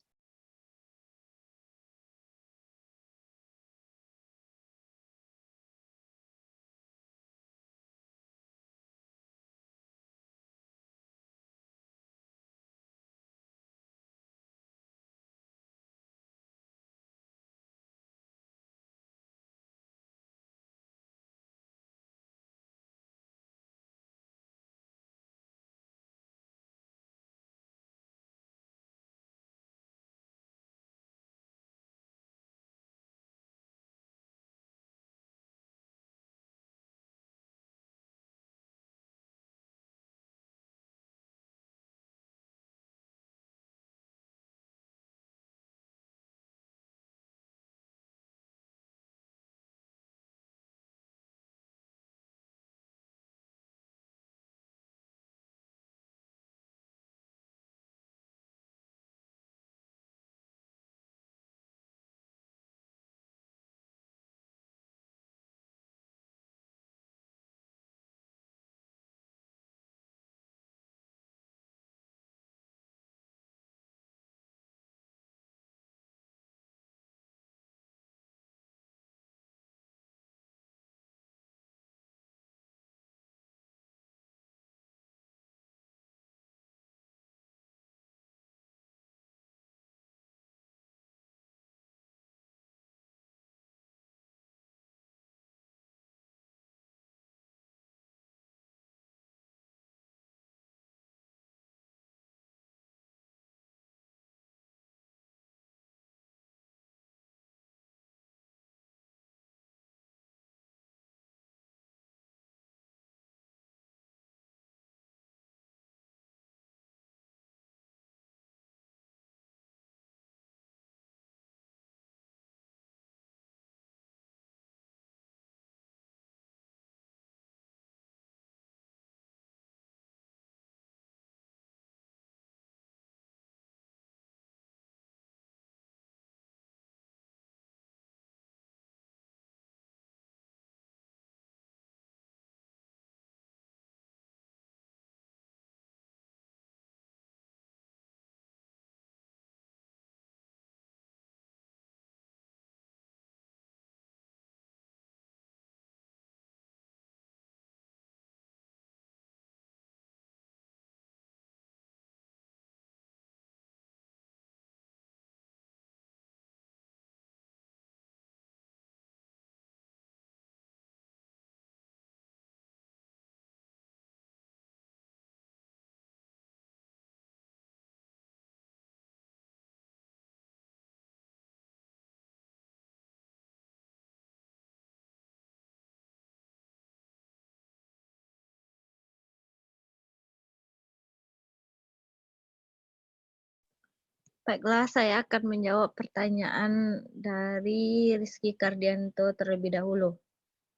Baiklah, saya akan menjawab pertanyaan dari Rizky Kardianto terlebih dahulu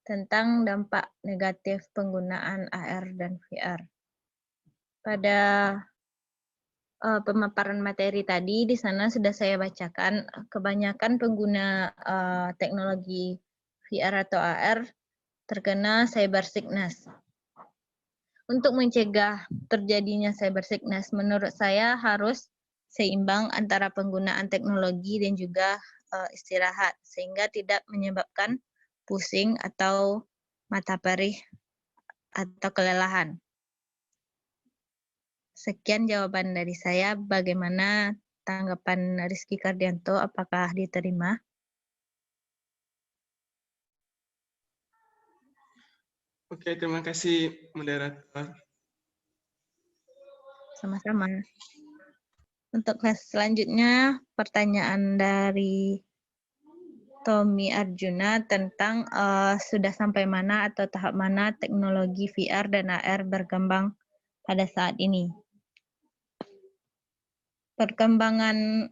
tentang dampak negatif penggunaan AR dan VR. Pada pemaparan materi tadi, di sana sudah saya bacakan, kebanyakan pengguna teknologi VR atau AR terkena cyber sickness. Untuk mencegah terjadinya cyber sickness, menurut saya harus seimbang antara penggunaan teknologi dan juga istirahat, sehingga tidak menyebabkan pusing atau mata perih atau kelelahan. Sekian jawaban dari saya. Bagaimana tanggapan Rizky Kardianto? Apakah diterima? Oke, terima kasih moderator. Sama-sama. Untuk kelas selanjutnya, pertanyaan dari Tommy Arjuna tentang sudah sampai mana atau tahap mana teknologi VR dan AR berkembang pada saat ini. perkembangan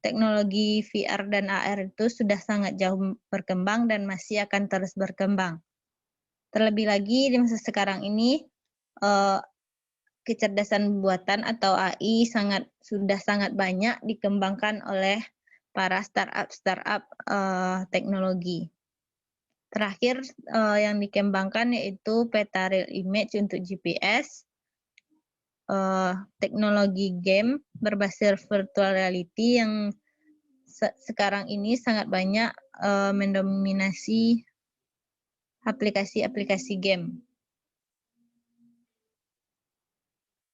teknologi VR dan AR itu sudah sangat jauh berkembang dan masih akan terus berkembang. Terlebih lagi di masa sekarang ini, kecerdasan buatan atau AI sudah sangat banyak dikembangkan oleh para startup teknologi. Terakhir yang dikembangkan yaitu peta real image untuk GPS, teknologi game berbasis virtual reality yang sekarang ini sangat banyak mendominasi aplikasi-aplikasi game.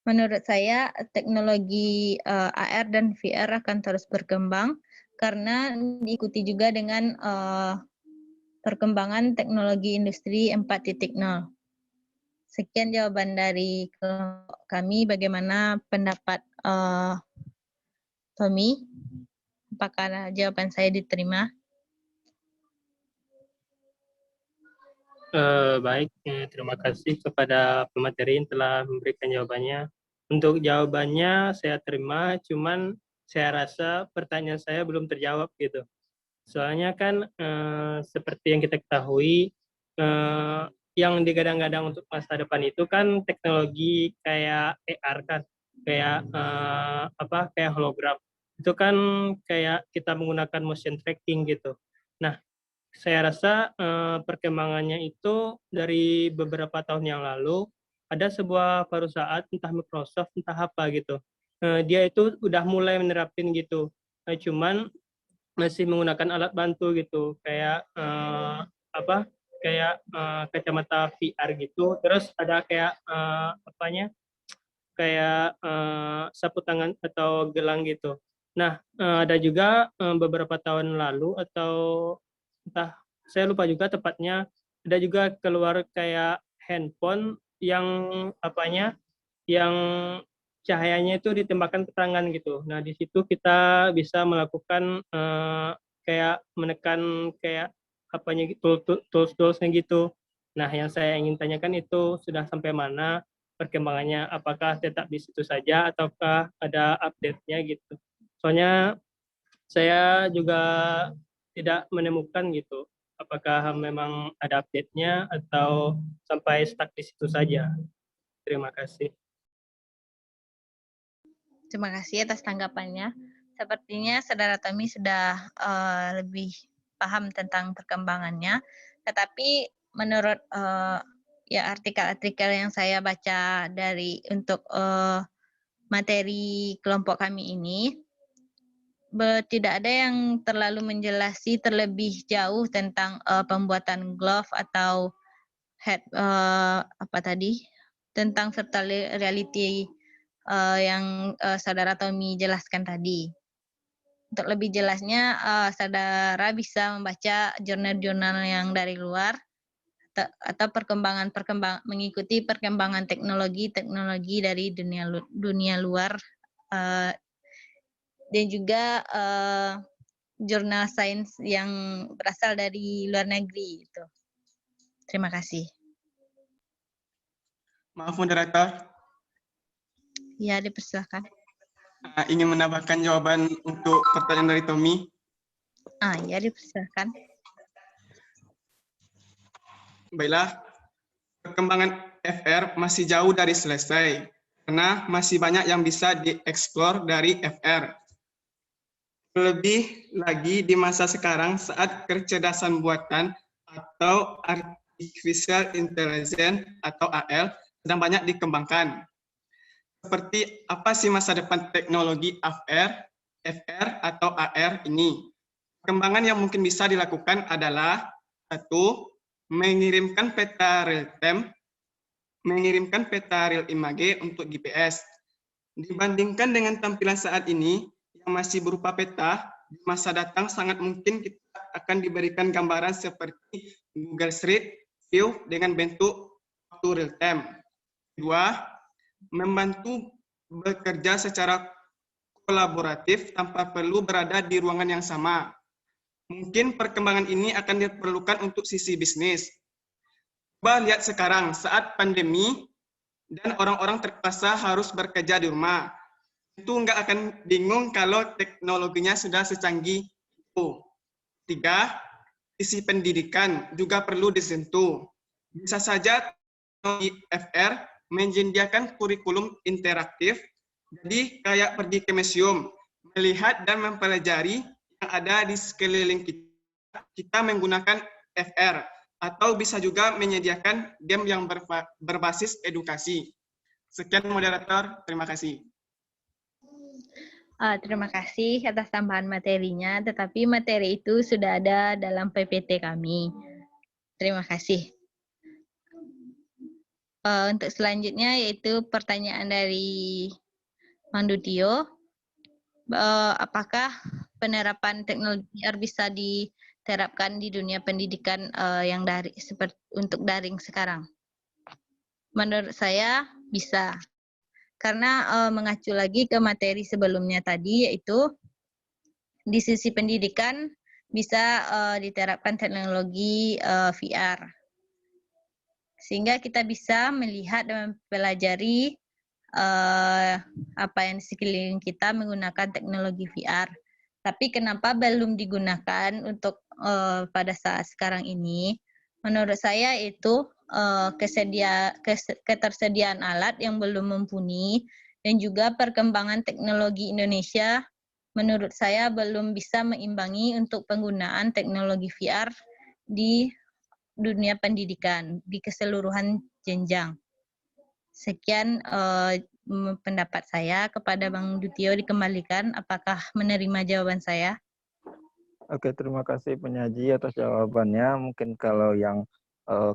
Menurut saya, teknologi AR dan VR akan terus berkembang karena diikuti juga dengan perkembangan teknologi industri 4.0. Sekian jawaban dari kami. Bagaimana pendapat Tommy? Apakah jawaban saya diterima? Baik, terima kasih kepada pemateri yang telah memberikan jawabannya. Untuk jawabannya saya terima, cuman saya rasa pertanyaan saya belum terjawab gitu. Soalnya kan seperti yang kita ketahui, yang digadang-gadang untuk masa depan itu kan teknologi kayak AR kan, kayak kayak hologram. Itu kan kayak kita menggunakan motion tracking gitu. Nah, saya rasa perkembangannya itu dari beberapa tahun yang lalu ada sebuah perusahaan entah Microsoft entah apa gitu, dia itu udah mulai menerapin gitu, cuman masih menggunakan alat bantu gitu kayak kacamata VR gitu, terus ada kayak sapu tangan atau gelang gitu. Nah, ada juga beberapa tahun lalu atau entah saya lupa juga tepatnya, ada juga keluar kayak handphone yang yang cahayanya itu ditembakkan ke tangan gitu. Nah, di situ kita bisa melakukan kayak menekan kayak tools-toolsnya gitu. Nah, yang saya ingin tanyakan itu sudah sampai mana perkembangannya, apakah tetap di situ saja ataukah ada update-nya gitu. Soalnya saya juga tidak menemukan gitu, apakah memang ada update-nya atau sampai stuck di situ saja. Terima kasih. Terima kasih atas tanggapannya. Sepertinya Saudara Tommy sudah lebih paham tentang perkembangannya, tetapi menurut artikel-artikel yang saya baca untuk materi kelompok kami ini, tidak ada yang terlalu menjelasi terlebih jauh tentang pembuatan glove atau tentang virtual reality yang Saudara Tommy jelaskan tadi. Untuk lebih jelasnya, saudara bisa membaca jurnal-jurnal yang dari luar atau mengikuti perkembangan teknologi dari dunia luar, dan juga jurnal sains yang berasal dari luar negeri. Gitu. Terima kasih. Maaf, moderator. Ya, dipersilakan. Ingin menambahkan jawaban untuk pertanyaan dari Tommy. Ya, dipersilakan. Baiklah, perkembangan FR masih jauh dari selesai, karena masih banyak yang bisa dieksplor dari FR. Lebih lagi di masa sekarang saat kecerdasan buatan atau artificial intelligence atau AL sedang banyak dikembangkan. Seperti apa sih masa depan teknologi FR atau AR ini? Perkembangan yang mungkin bisa dilakukan adalah 1. Mengirimkan peta real-time, mengirimkan peta real image untuk GPS. Dibandingkan dengan tampilan saat ini yang masih berupa peta, di masa datang sangat mungkin kita akan diberikan gambaran seperti Google Street View dengan bentuk waktu real-time. 2. Membantu bekerja secara kolaboratif tanpa perlu berada di ruangan yang sama. Mungkin perkembangan ini akan diperlukan untuk sisi bisnis. Coba lihat sekarang saat pandemi dan orang-orang terpaksa harus bekerja di rumah. tentu nggak akan bingung kalau teknologinya sudah secanggih itu. 3. Isi pendidikan juga perlu disentuh. Bisa saja teknologi FR menyediakan kurikulum interaktif, jadi kayak pergi ke museum, melihat dan mempelajari yang ada di sekeliling kita menggunakan FR, atau bisa juga menyediakan game yang berbasis edukasi. Sekian moderator, terima kasih. Terima kasih atas tambahan materinya, tetapi materi itu sudah ada dalam PPT kami. Terima kasih. Untuk selanjutnya yaitu pertanyaan dari Mandutio. Apakah penerapan teknologi VR bisa diterapkan di dunia pendidikan yang seperti untuk daring sekarang? Menurut saya bisa. Karena mengacu lagi ke materi sebelumnya tadi, yaitu di sisi pendidikan bisa diterapkan teknologi VR. Sehingga kita bisa melihat dan mempelajari apa yang di sekeliling kita menggunakan teknologi VR. Tapi kenapa belum digunakan untuk pada saat sekarang ini? Menurut saya itu ketersediaan alat yang belum mumpuni dan juga perkembangan teknologi Indonesia menurut saya belum bisa meimbangi untuk penggunaan teknologi VR di dunia pendidikan di keseluruhan jenjang. Sekian pendapat saya. Kepada Bang Dutio dikembalikan, apakah menerima jawaban saya? Oke, terima kasih penyaji atas jawabannya. Mungkin kalau yang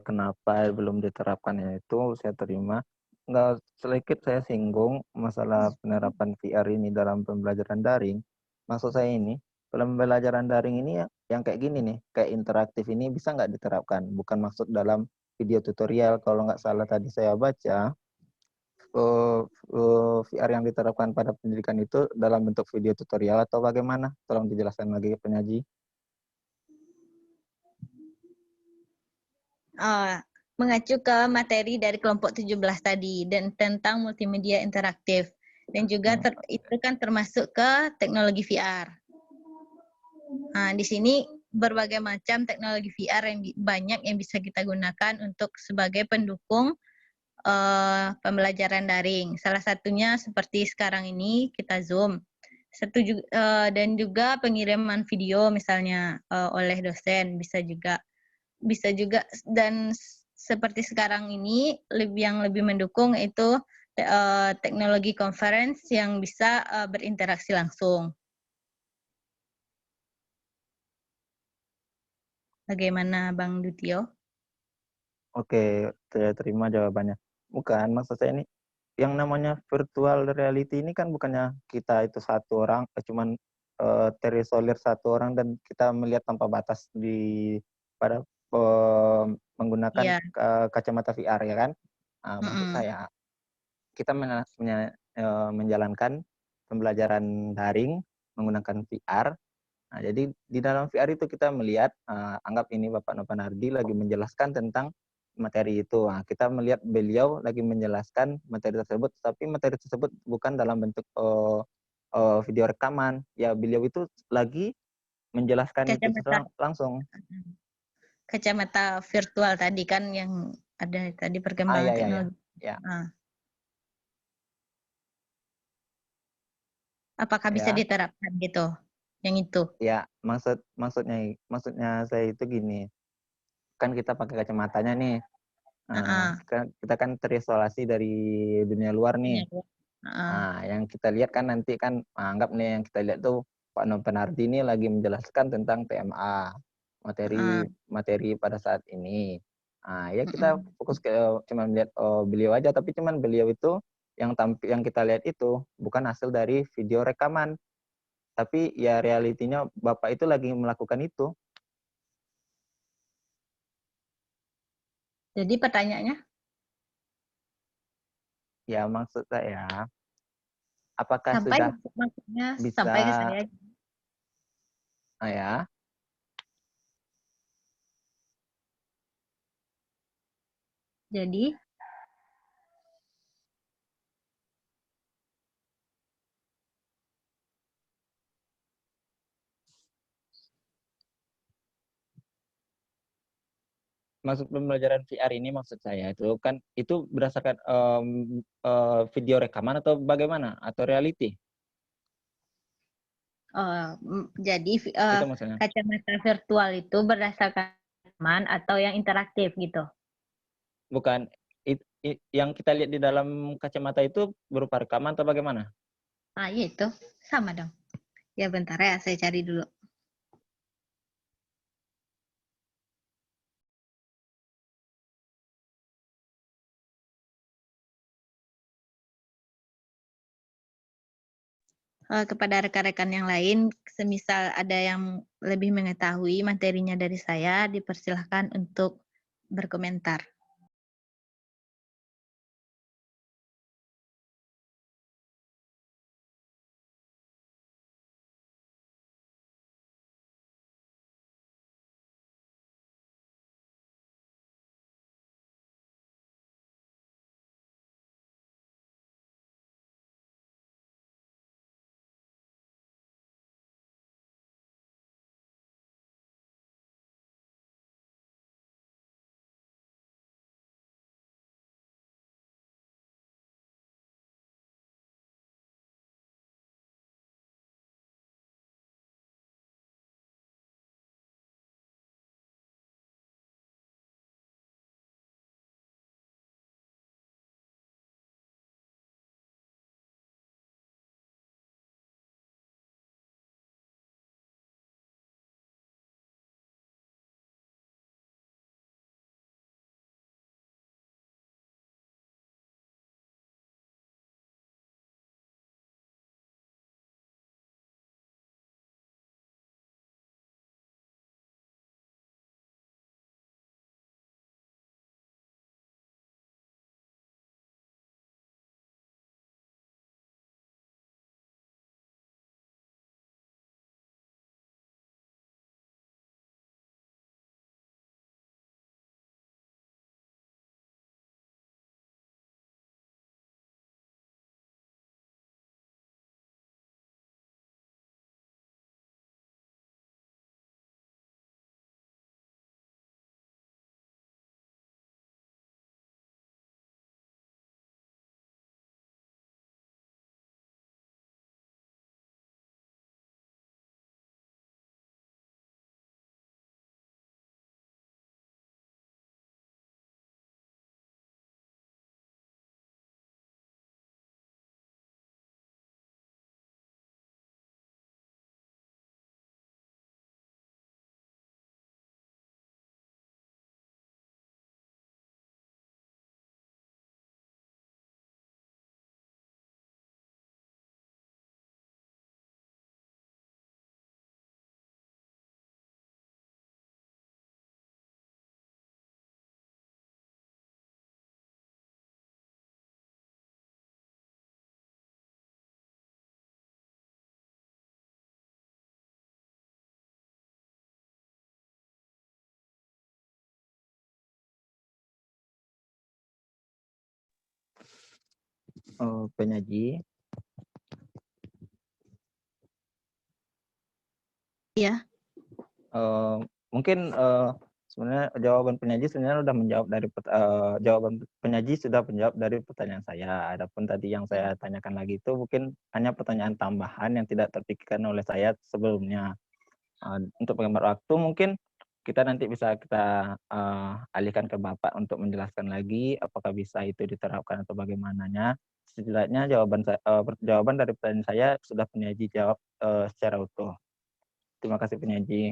kenapa belum diterapkannya itu saya terima. Nggak sedikit saya singgung masalah penerapan VR ini dalam pembelajaran daring. Maksud saya ini, pembelajaran daring ini yang kayak gini nih, kayak interaktif ini bisa nggak diterapkan? Bukan maksud dalam video tutorial. Kalau nggak salah tadi saya baca, VR yang diterapkan pada pendidikan itu dalam bentuk video tutorial atau bagaimana? Tolong dijelaskan lagi penyaji. Mengacu ke materi dari kelompok 17 tadi dan tentang multimedia interaktif dan juga itu kan termasuk ke teknologi VR. Di sini berbagai macam teknologi VR yang banyak yang bisa kita gunakan untuk sebagai pendukung pembelajaran daring. Salah satunya seperti sekarang ini kita Zoom. Dan juga pengiriman video misalnya oleh dosen bisa juga dan seperti sekarang ini yang lebih mendukung itu teknologi conference yang bisa berinteraksi langsung. Bagaimana Bang Dutio? Oke, saya terima jawabannya. Bukan, maksud saya ini yang namanya virtual reality ini kan bukannya kita itu satu orang, cuman terisolir satu orang dan kita melihat tanpa batas pada menggunakan kacamata VR ya kan? Maksud saya kita menjalankan pembelajaran daring menggunakan VR. Nah, jadi di dalam VR itu kita melihat, anggap ini Bapak Nopanardi lagi menjelaskan tentang materi itu. Nah, kita melihat beliau lagi menjelaskan materi tersebut, tapi materi tersebut bukan dalam bentuk video rekaman. Ya, beliau itu lagi menjelaskan itu langsung. Kacamata virtual tadi kan yang ada tadi perkembangan teknologi. Ya. Apakah bisa diterapkan gitu? Yang itu? Ya, maksudnya saya itu gini. Kan kita pakai kacamatanya nih. Kita kan terisolasi dari dunia luar nih. Nah, yang kita lihat kan nanti kan anggap nih yang kita lihat tuh Pak Nopanardi ini lagi menjelaskan tentang TMA, materi pada saat ini. Nah, ya kita fokus ke cuma melihat beliau aja, tapi cuman beliau itu yang kita lihat itu bukan hasil dari video rekaman. Tapi ya realitinya Bapak itu lagi melakukan itu. Jadi pertanyaannya? Ya maksud saya, apakah sudah bisa? Sampai ke saya. Ya. Jadi? maksud pembelajaran VR ini maksud saya itu kan itu berdasarkan video rekaman atau bagaimana atau reality? Jadi Itu maksudnya. kacamata virtual itu berdasarkan rekaman atau yang interaktif gitu. Bukan yang kita lihat di dalam kacamata itu berupa rekaman atau bagaimana? Ah, iya itu sama dong. Ya bentar ya, saya cari dulu. Kepada rekan-rekan yang lain, semisal ada yang lebih mengetahui materinya dari saya, dipersilahkan untuk berkomentar. Penyaji. Iya. Mungkin sebenarnya jawaban penyaji sebenarnya sudah menjawab dari jawaban penyaji sudah menjawab dari pertanyaan saya. Adapun tadi yang saya tanyakan lagi itu mungkin hanya pertanyaan tambahan yang tidak terpikirkan oleh saya sebelumnya. Untuk penghemat waktu mungkin kita nanti bisa kita alihkan ke Bapak untuk menjelaskan lagi apakah bisa itu diterapkan atau bagaimananya. Setidaknya jawaban dari pertanyaan saya sudah penyaji jawab secara utuh. Terima kasih penyaji.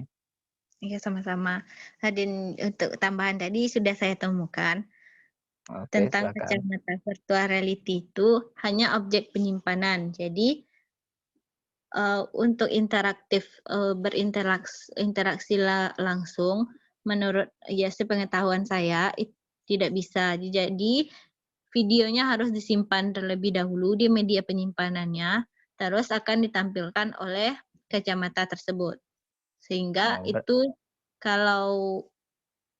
Iya, sama-sama. Dan untuk tambahan tadi sudah saya temukan. Oke, Tentang silakan. kacamata virtual reality itu hanya objek penyimpanan. Jadi untuk interaktif berinteraksi langsung, menurut ya sepengetahuan saya tidak bisa. Jadi videonya harus disimpan terlebih dahulu di media penyimpanannya, terus akan ditampilkan oleh kacamata tersebut. Sehingga itu kalau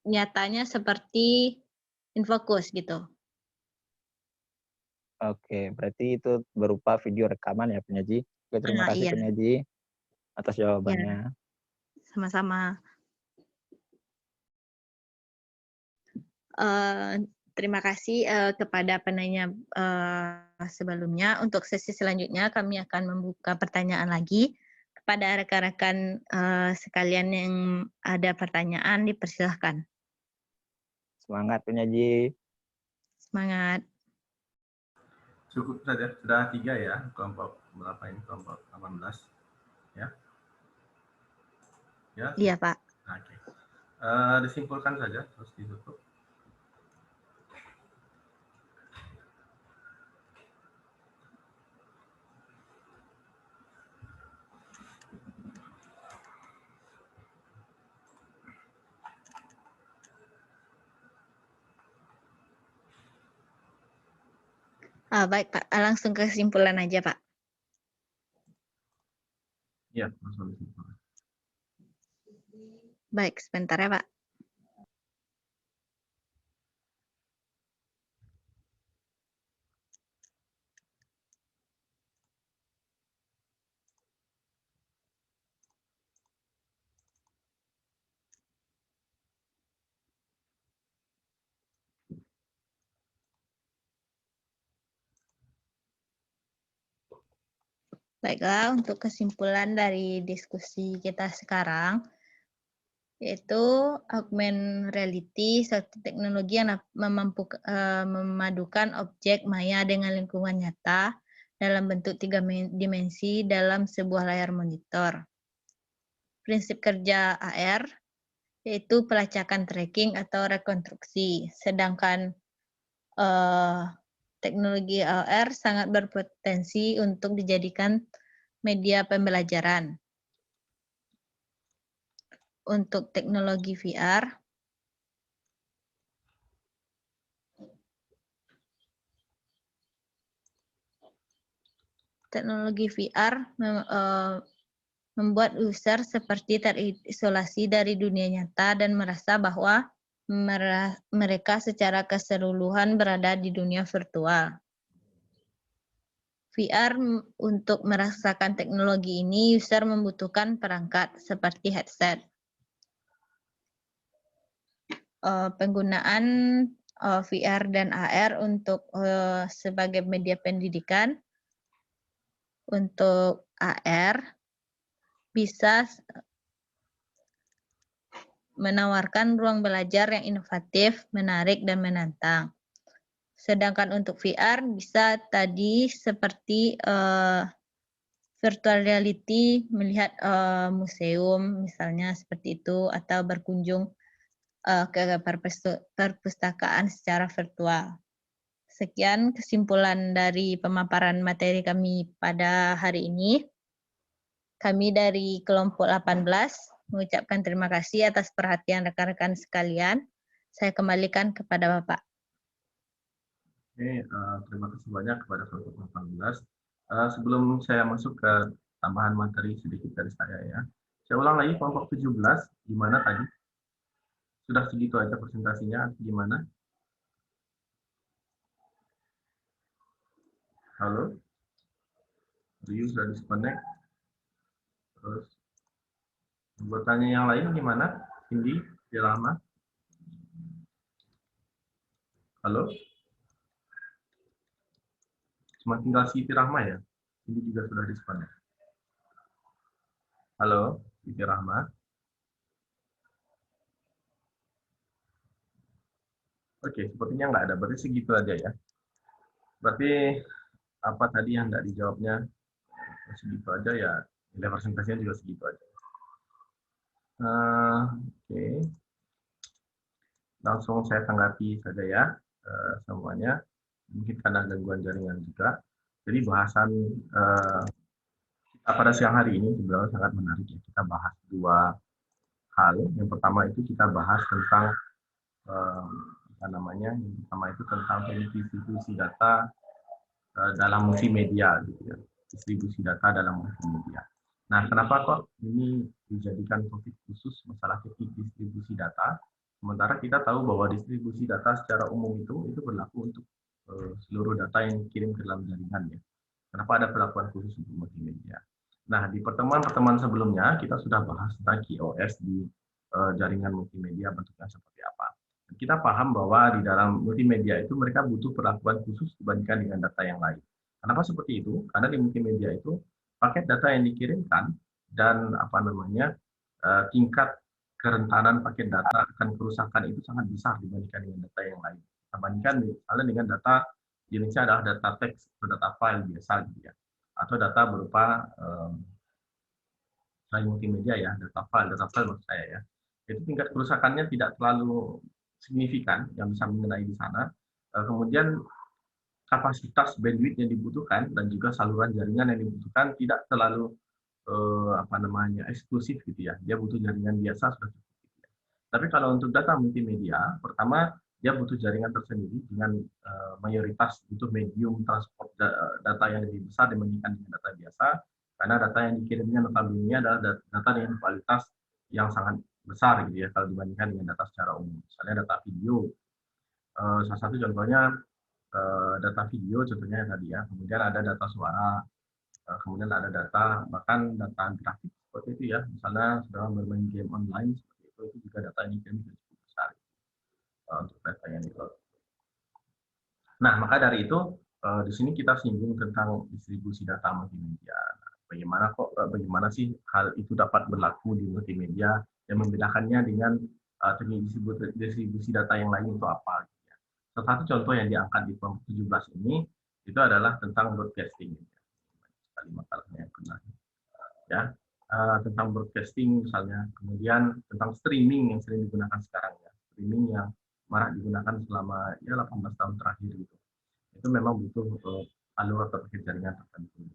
nyatanya seperti InFocus gitu. Oke, berarti itu berupa video rekaman ya penyaji. Oke, terima kasih Iya. penyaji atas jawabannya. Ya, sama-sama. Terima kasih kepada penanya sebelumnya. Untuk sesi selanjutnya kami akan membuka pertanyaan lagi kepada rekan-rekan sekalian yang ada pertanyaan, dipersilahkan. Semangat penyaji. Semangat. Cukup saja, sudah 3 ya, kelompok berapa ini, kelompok 18 ya. Ya. Iya, Pak. Oke. Disimpulkan saja, terus ditutup. Baik, Pak. Langsung ke kesimpulan aja, Pak. Iya, langsung disimpulkan. Baik, sebentar ya, Pak. Baiklah, untuk kesimpulan dari diskusi kita sekarang, yaitu augmented reality, suatu teknologi yang memadukan objek maya dengan lingkungan nyata dalam bentuk 3 dimensi dalam sebuah layar monitor. Prinsip kerja AR yaitu pelacakan tracking atau rekonstruksi, sedangkan teknologi AR sangat berpotensi untuk dijadikan media pembelajaran. Untuk teknologi VR, membuat user seperti terisolasi dari dunia nyata dan merasa bahwa mereka secara keseluruhan berada di dunia virtual. VR, untuk merasakan teknologi ini, user membutuhkan perangkat seperti headset. Penggunaan VR dan AR untuk sebagai media pendidikan. Untuk AR bisa menawarkan ruang belajar yang inovatif, menarik, dan menantang. Sedangkan untuk VR bisa tadi seperti virtual reality, melihat museum misalnya seperti itu, atau berkunjung ke perpustakaan secara virtual. Sekian kesimpulan dari pemaparan materi kami pada hari ini. Kami dari kelompok 18 mengucapkan terima kasih atas perhatian rekan-rekan sekalian. Saya kembalikan kepada Bapak. Oke, terima kasih banyak kepada kelompok 18. Sebelum saya masuk ke tambahan materi sedikit dari saya ya. Saya ulang lagi kelompok 17, gimana tadi? Sudah segitu aja presentasinya, gimana? Halo? Riu sudah disconnect? Terus, anggotanya yang lain gimana? Cindy, Dilama? Halo? Cuma tinggal Siti Rahma ya? Cindy juga sudah disconnect. Halo, Siti Rahma? Oke, sepertinya nggak ada. Berarti segitu aja ya. Berarti apa tadi yang nggak dijawabnya? Segitu aja ya. Nilai presentasinya juga segitu aja. Oke. Langsung saya tanggapi saja ya semuanya. Mungkin karena gangguan jaringan juga. Jadi bahasan kita pada siang hari ini sebenarnya sangat menarik ya. Kita bahas dua hal. Yang pertama itu kita bahas tentang yang pertama itu tentang distribusi data dalam multimedia gitu ya. Distribusi data dalam multimedia. Nah, kenapa kok ini dijadikan topik khusus masalah teknik distribusi data? Sementara kita tahu bahwa distribusi data secara umum itu berlaku untuk seluruh data yang dikirim ke dalam jaringan ya. Kenapa ada perlakuan khusus untuk multimedia? Nah, di pertemuan-pertemuan sebelumnya kita sudah bahas tentang QoS di jaringan multimedia bentuknya seperti apa. kita paham bahwa di dalam multimedia itu mereka butuh perlakuan khusus dibandingkan dengan data yang lain. Kenapa seperti itu? Karena di multimedia itu paket data yang dikirimkan dan tingkat kerentanan paket data akan kerusakan itu sangat besar dibandingkan dengan data yang lain. Dibandingkan misalnya dengan data jenisnya adalah data teks atau data file biasa gitu ya, atau data berupa selain multimedia ya, data file maksud saya ya, itu tingkat kerusakannya tidak terlalu signifikan yang bisa mengenai di sana. Kemudian kapasitas bandwidth yang dibutuhkan dan juga saluran jaringan yang dibutuhkan tidak terlalu eksklusif gitu ya. Dia butuh jaringan biasa sudah cukup. Gitu ya. Tapi kalau untuk data multimedia, pertama dia butuh jaringan tersendiri dengan mayoritas butuh medium transport data yang lebih besar dibandingkan dengan data biasa, karena data yang dikirimnya notabene adalah data dengan kualitas yang sangat besar gitu ya kalau dibandingkan dengan data secara umum. Misalnya data video, salah satu contohnya data video contohnya tadi ya, kemudian ada data suara, kemudian ada data bahkan data grafik seperti itu ya, misalnya sedang bermain game online seperti itu juga data yang dikirim cukup besar untuk data yang di-upload. Nah, maka dari itu di sini kita singgung tentang distribusi data multimedia. Bagaimana sih hal itu dapat berlaku di multimedia yang membedakannya dengan teknik distribusi data yang lain itu apa? Gitu ya. Salah satu contoh yang diangkat di kelompok 17 ini itu adalah tentang broadcasting. Sekali makalahnya yang pernah ya, tentang broadcasting misalnya, kemudian tentang streaming yang sering digunakan sekarang ya, streaming yang marak digunakan selama ya 18 tahun terakhir gitu. Itu memang butuh alur atau jaringan tertentu.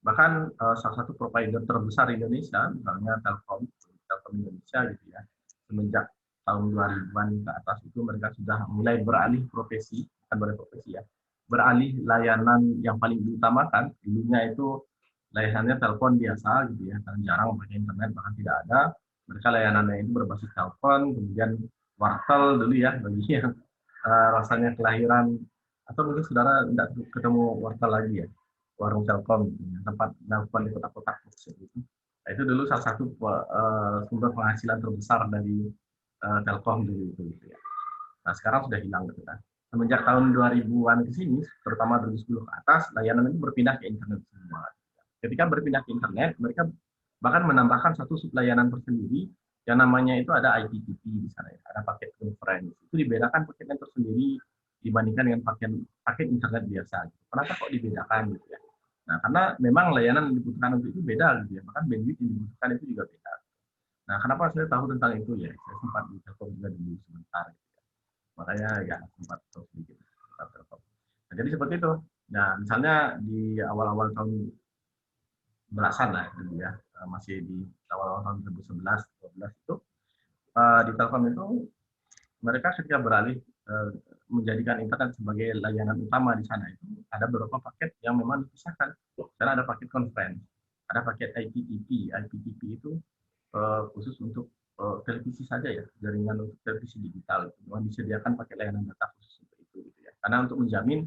Bahkan salah satu provider terbesar di Indonesia, misalnya Telkom Indonesia gitu ya, semenjak tahun 2000-an ke atas itu mereka sudah mulai beralih profesi, beralih layanan yang paling diutamakan. Dulunya itu layanannya telepon biasa gitu ya, karena jarang pakai internet, bahkan tidak ada. Mereka layanannya itu berbasis telepon, kemudian wartel dulu ya, bagi yang rasanya kelahiran, atau mungkin saudara tidak ketemu wartel lagi ya, warung Telkom, tempat telepon di kota-kota gitu. Nah, itu dulu salah satu sumber penghasilan terbesar dari Telkom dulu itu gitu ya. Nah, sekarang sudah hilang gitu kan. Semenjak tahun 2000-an ke sini, terutama 2010 ke atas, layanan itu berpindah ke internet semua. Ketika berpindah ke internet, mereka bahkan menambahkan satu sublayanan tersendiri yang namanya itu ada IPTV di sana ya, ada paket conference. Itu dibedakan paketnya tersendiri dibandingkan dengan paket internet biasa. Kenapa kok dibedakan gitu ya? Nah, karena memang layanan yang dibutuhkan untuk itu beda gitu ya, bahkan bandwidth yang dibutuhkan itu juga beda. Nah, kenapa saya tahu tentang itu ya? Saya sempat di Telkom juga dulu sebentar. Gitu ya. Makanya ya sempat tahu sedikit tentang Telkom. Nah, jadi seperti itu. Nah, misalnya di awal-awal tahun belasan lah dulu ya, masih di awal-awal tahun 2011, 2012 itu di Telkom itu mereka ketika beralih menjadikan internet sebagai layanan utama di sana itu ada beberapa paket yang memang dipisahkan. Karena ada paket conference, ada paket IPTV. IPTV itu khusus untuk televisi saja ya, jaringan untuk televisi digital. Memang disediakan pakai layanan data khusus untuk itu gitu ya. Karena untuk menjamin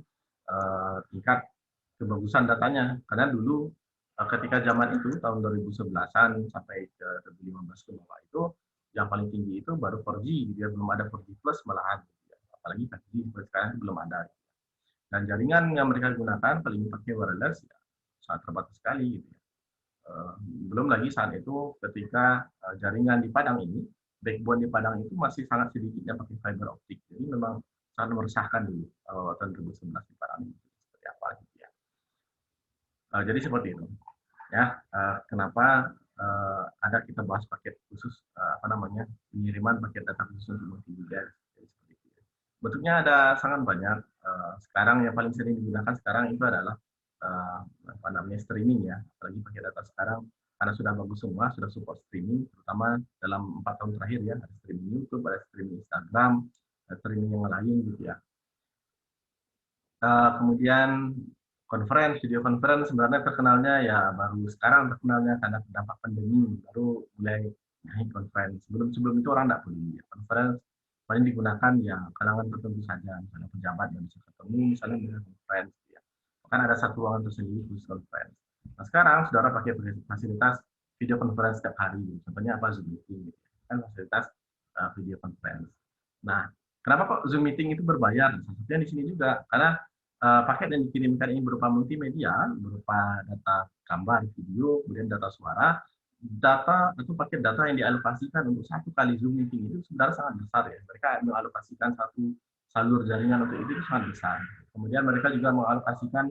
tingkat kebagusan datanya. Karena dulu ketika zaman itu tahun 2011-an sampai ke 2015 ke bawah itu yang paling tinggi itu baru 4G, dia belum ada 4G plus malahan, gitu ya. Apalagi 5G sekarang belum ada. Gitu. Dan jaringan yang mereka gunakan paling pakai wireless ya, sangat terbatas sekali. Gitu ya. Belum lagi saat itu ketika jaringan di Padang ini, backbone di Padang itu masih sangat sedikit yang pakai fiber optik. Jadi memang sangat meresahkan dulu tahun 2011 di Padang itu seperti apa gitu ya. Jadi seperti itu. Ya, kenapa ada kita bahas paket khusus pengiriman paket data khusus untuk multimedia. Bentuknya ada sangat banyak. Sekarang yang paling sering digunakan sekarang itu adalah streaming ya. Apalagi paket data sekarang karena sudah bagus semua, sudah support streaming, terutama dalam 4 tahun terakhir ya, ada streaming YouTube, ada streaming Instagram, ada streaming yang lain gitu ya. Kemudian video conference sebenarnya terkenalnya ya baru sekarang terkenalnya karena terdampak pandemi baru mulai naik conference. Sebelum itu orang tidak peduli. Conference paling digunakan ya kalangan tertentu saja, misalnya pejabat yang bisa ketemu, misalnya dengan conference. Ya. Bahkan ada satu ruangan tersendiri khusus conference. Nah sekarang saudara pakai fasilitas video conference setiap hari. Contohnya apa Zoom meeting, gitu. Kan fasilitas video conference. Nah Kenapa kok Zoom meeting itu berbayar? Sepertinya di sini juga, karena paket yang dikirimkan ini berupa multimedia, berupa data gambar, video, kemudian data suara, data atau paket data yang dialokasikan untuk satu kali Zoom meeting itu sebenarnya sangat besar ya. Mereka mengalokasikan satu salur jaringan untuk itu sangat besar. Kemudian mereka juga mengalokasikan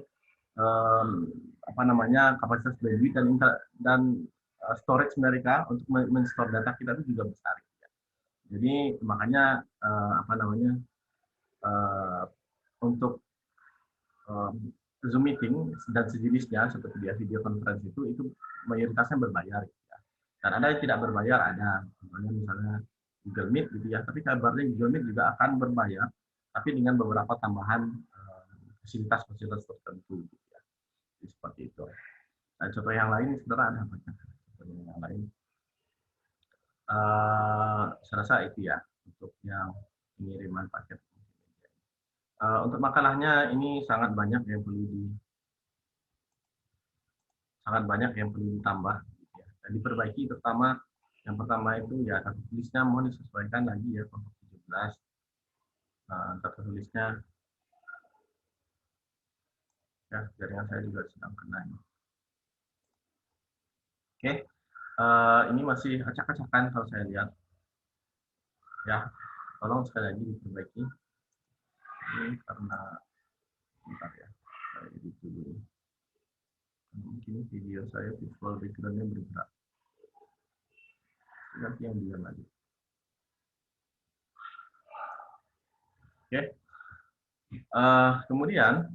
kapasitas bandwidth dan storage mereka untuk men-store data kita itu juga besar. Jadi makanya untuk Zoom meeting dan sejenisnya seperti dia video conference itu mayoritasnya berbayar. Dan ada yang tidak berbayar, ada misalnya Google Meet gitu ya. Tapi kabarnya Google Meet juga akan berbayar, tapi dengan beberapa tambahan fasilitas tertentu. Gitu ya. Jadi seperti itu. Nah, contoh yang lain sebenarnya ada banyak. Contoh yang lain. Saya rasa itu ya untuk yang pengiriman paket. Untuk makalahnya ini sangat banyak yang perlu ditambah gitu ya. Dan diperbaiki, terutama yang pertama itu ya tata tulisnya mohon disesuaikan lagi ya kelompok 17. Tata tulisnya ya jaringan saya juga sedang kena ini. Oke. Ini masih acak-acakan kalau saya lihat. Ya, tolong sekali lagi diperbaiki. Ini karena bentar ya, saya edit dulu. Mungkin video saya visual background-nya bergerak. Nanti yang diam lagi. Oke. Kemudian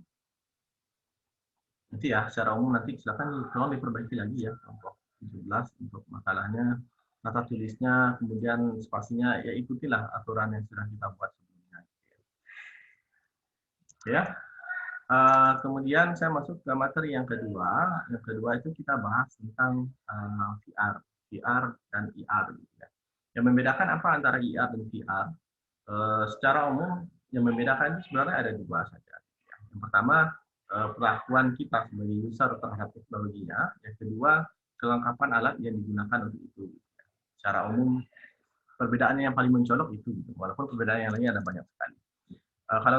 nanti ya secara umum nanti silakan tolong diperbaiki lagi ya kelompok 17 untuk makalahnya, tata tulisnya, kemudian spasinya ya ikutilah aturan yang sudah kita buat sebelumnya. Ya. Kemudian saya masuk ke materi yang kedua. Yang kedua itu kita bahas tentang VR dan IR. Gitu ya. Yang membedakan apa antara IR dan VR? Secara umum yang membedakan itu sebenarnya ada dua saja. Yang pertama perlakuan kita sebagai user terhadap teknologinya. Yang kedua kelengkapan alat yang digunakan untuk itu. Secara umum perbedaannya yang paling mencolok itu, gitu. Walaupun perbedaan yang lainnya ada banyak sekali. Kalau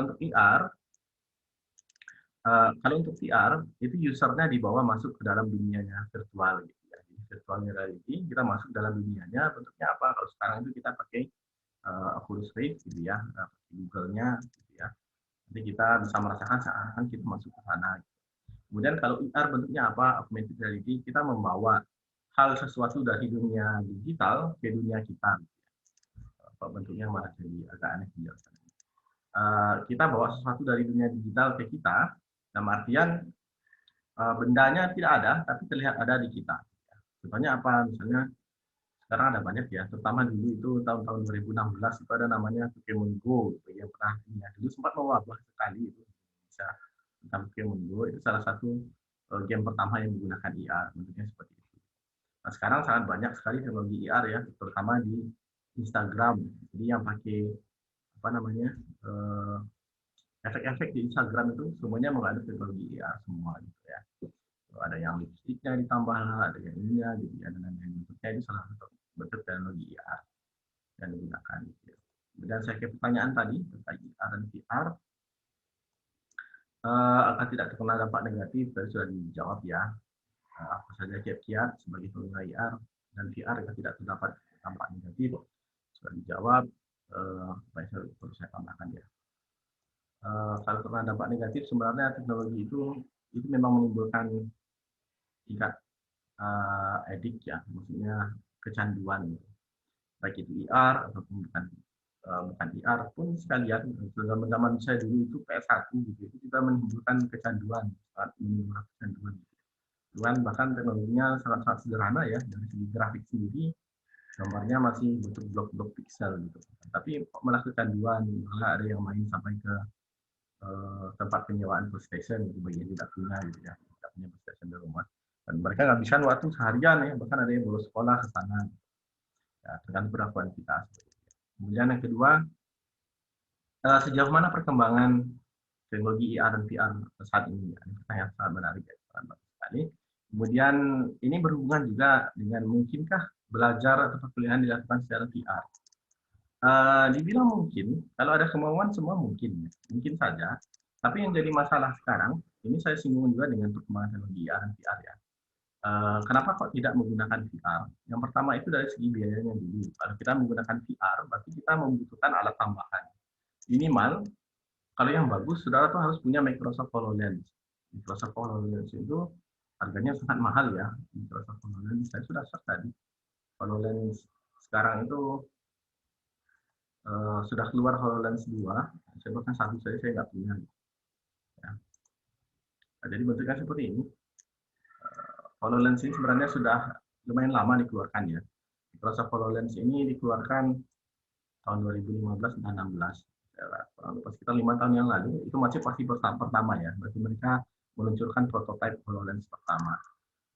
untuk VR itu usernya dibawa masuk ke dalam dunianya virtual, gitu ya. Jadi virtual reality kita masuk dalam dunianya. Bentuknya apa? Kalau sekarang itu kita pakai Oculus Rift, gitu ya, Google-nya, gitu ya. Jadi kita bisa merasakan seakan kita masuk ke sana. Gitu. Kemudian kalau VR bentuknya apa? Augmented reality, kita membawa hal sesuatu dari dunia digital ke dunia kita. Bentuknya malah jadi agak aneh penjelasan. Kita bawa sesuatu dari dunia digital ke kita, dalam artian bendanya tidak ada, tapi terlihat ada di kita. Contohnya apa? Misalnya sekarang ada banyak ya, terutama dulu itu tahun-tahun 2016 itu ada namanya Pokemon Go, gitu, yang pernah ya, dulu sempat mewabah sekali itu. Bisa tentang Pokemon Go itu salah satu game pertama yang menggunakan IR, bentuknya seperti itu. Nah, sekarang sangat banyak sekali teknologi IR ya, terutama di Instagram. Jadi yang pakai efek-efek di Instagram itu semuanya mengandung teknologi IR semua gitu ya. Ada yang lipstiknya ditambah, ada yang ininya gitu ya, dan lain-lain. Bentuknya itu salah satu bentuk teknologi IR yang digunakan. Gitu. Dan saya ke pertanyaan tadi tentang IR dan VR, akan tidak terkena dampak negatif, tadi sudah dijawab ya. Apa saja kiat-kiat sebagai pengguna IR dan VR agar tidak terdapat dampak negatif, sudah dijawab. Baik, perlu saya tambahkan ya. Kalau terkena dampak negatif, sebenarnya teknologi itu memang menimbulkan tingkat edik ya, maksudnya kecanduan, gitu. Baik itu IR ataupun bukan IR pun sekalian. Zaman saya dulu itu PS1 gitu, itu juga menimbulkan kecanduan, bahkan teknologinya sangat sederhana ya, dari segi grafik sendiri gambarnya masih bentuk blok-blok pixel gitu. Tapi malah kecanduan, malah ada yang main sampai ke tempat penyewaan PlayStation gitu, bagi yang tidak punya gitu ya, tidak punya PlayStation di rumah. Dan mereka ngabisan waktu seharian ya, bahkan ada yang bolos sekolah ke sana. Ya, tergantung perlakuan kita. Kemudian yang kedua, sejauh mana perkembangan teknologi IR dan VR saat ini? Ini pertanyaan sangat menarik ya, sangat bagus sekali. Kemudian ini berhubungan juga dengan mungkinkah belajar atau perkuliahan dilakukan secara VR. Dibilang mungkin, kalau ada kemauan semua mungkin saja. Tapi yang jadi masalah sekarang, ini saya singgung juga dengan perkembangan teknologi AR dan VR ya. Kenapa kok tidak menggunakan VR? Yang pertama itu dari segi biayanya dulu. Kalau kita menggunakan VR, berarti kita membutuhkan alat tambahan. Minimal, kalau yang bagus, saudara tuh harus punya Microsoft HoloLens. Microsoft HoloLens itu harganya sangat mahal ya. Microsoft HoloLens, saya sudah search tadi. HoloLens sekarang itu sudah keluar HoloLens 2, saya bahkan satu saya nggak punya. Ya. Nah, jadi bentuknya seperti ini. HoloLens ini sebenarnya sudah lumayan lama dikeluarkan ya. Microsoft HoloLens ini dikeluarkan tahun 2015 dan 2016. Sekitar 5 tahun yang lalu, itu masih pasti pertama ya. Berarti mereka meluncurkan prototipe HoloLens pertama.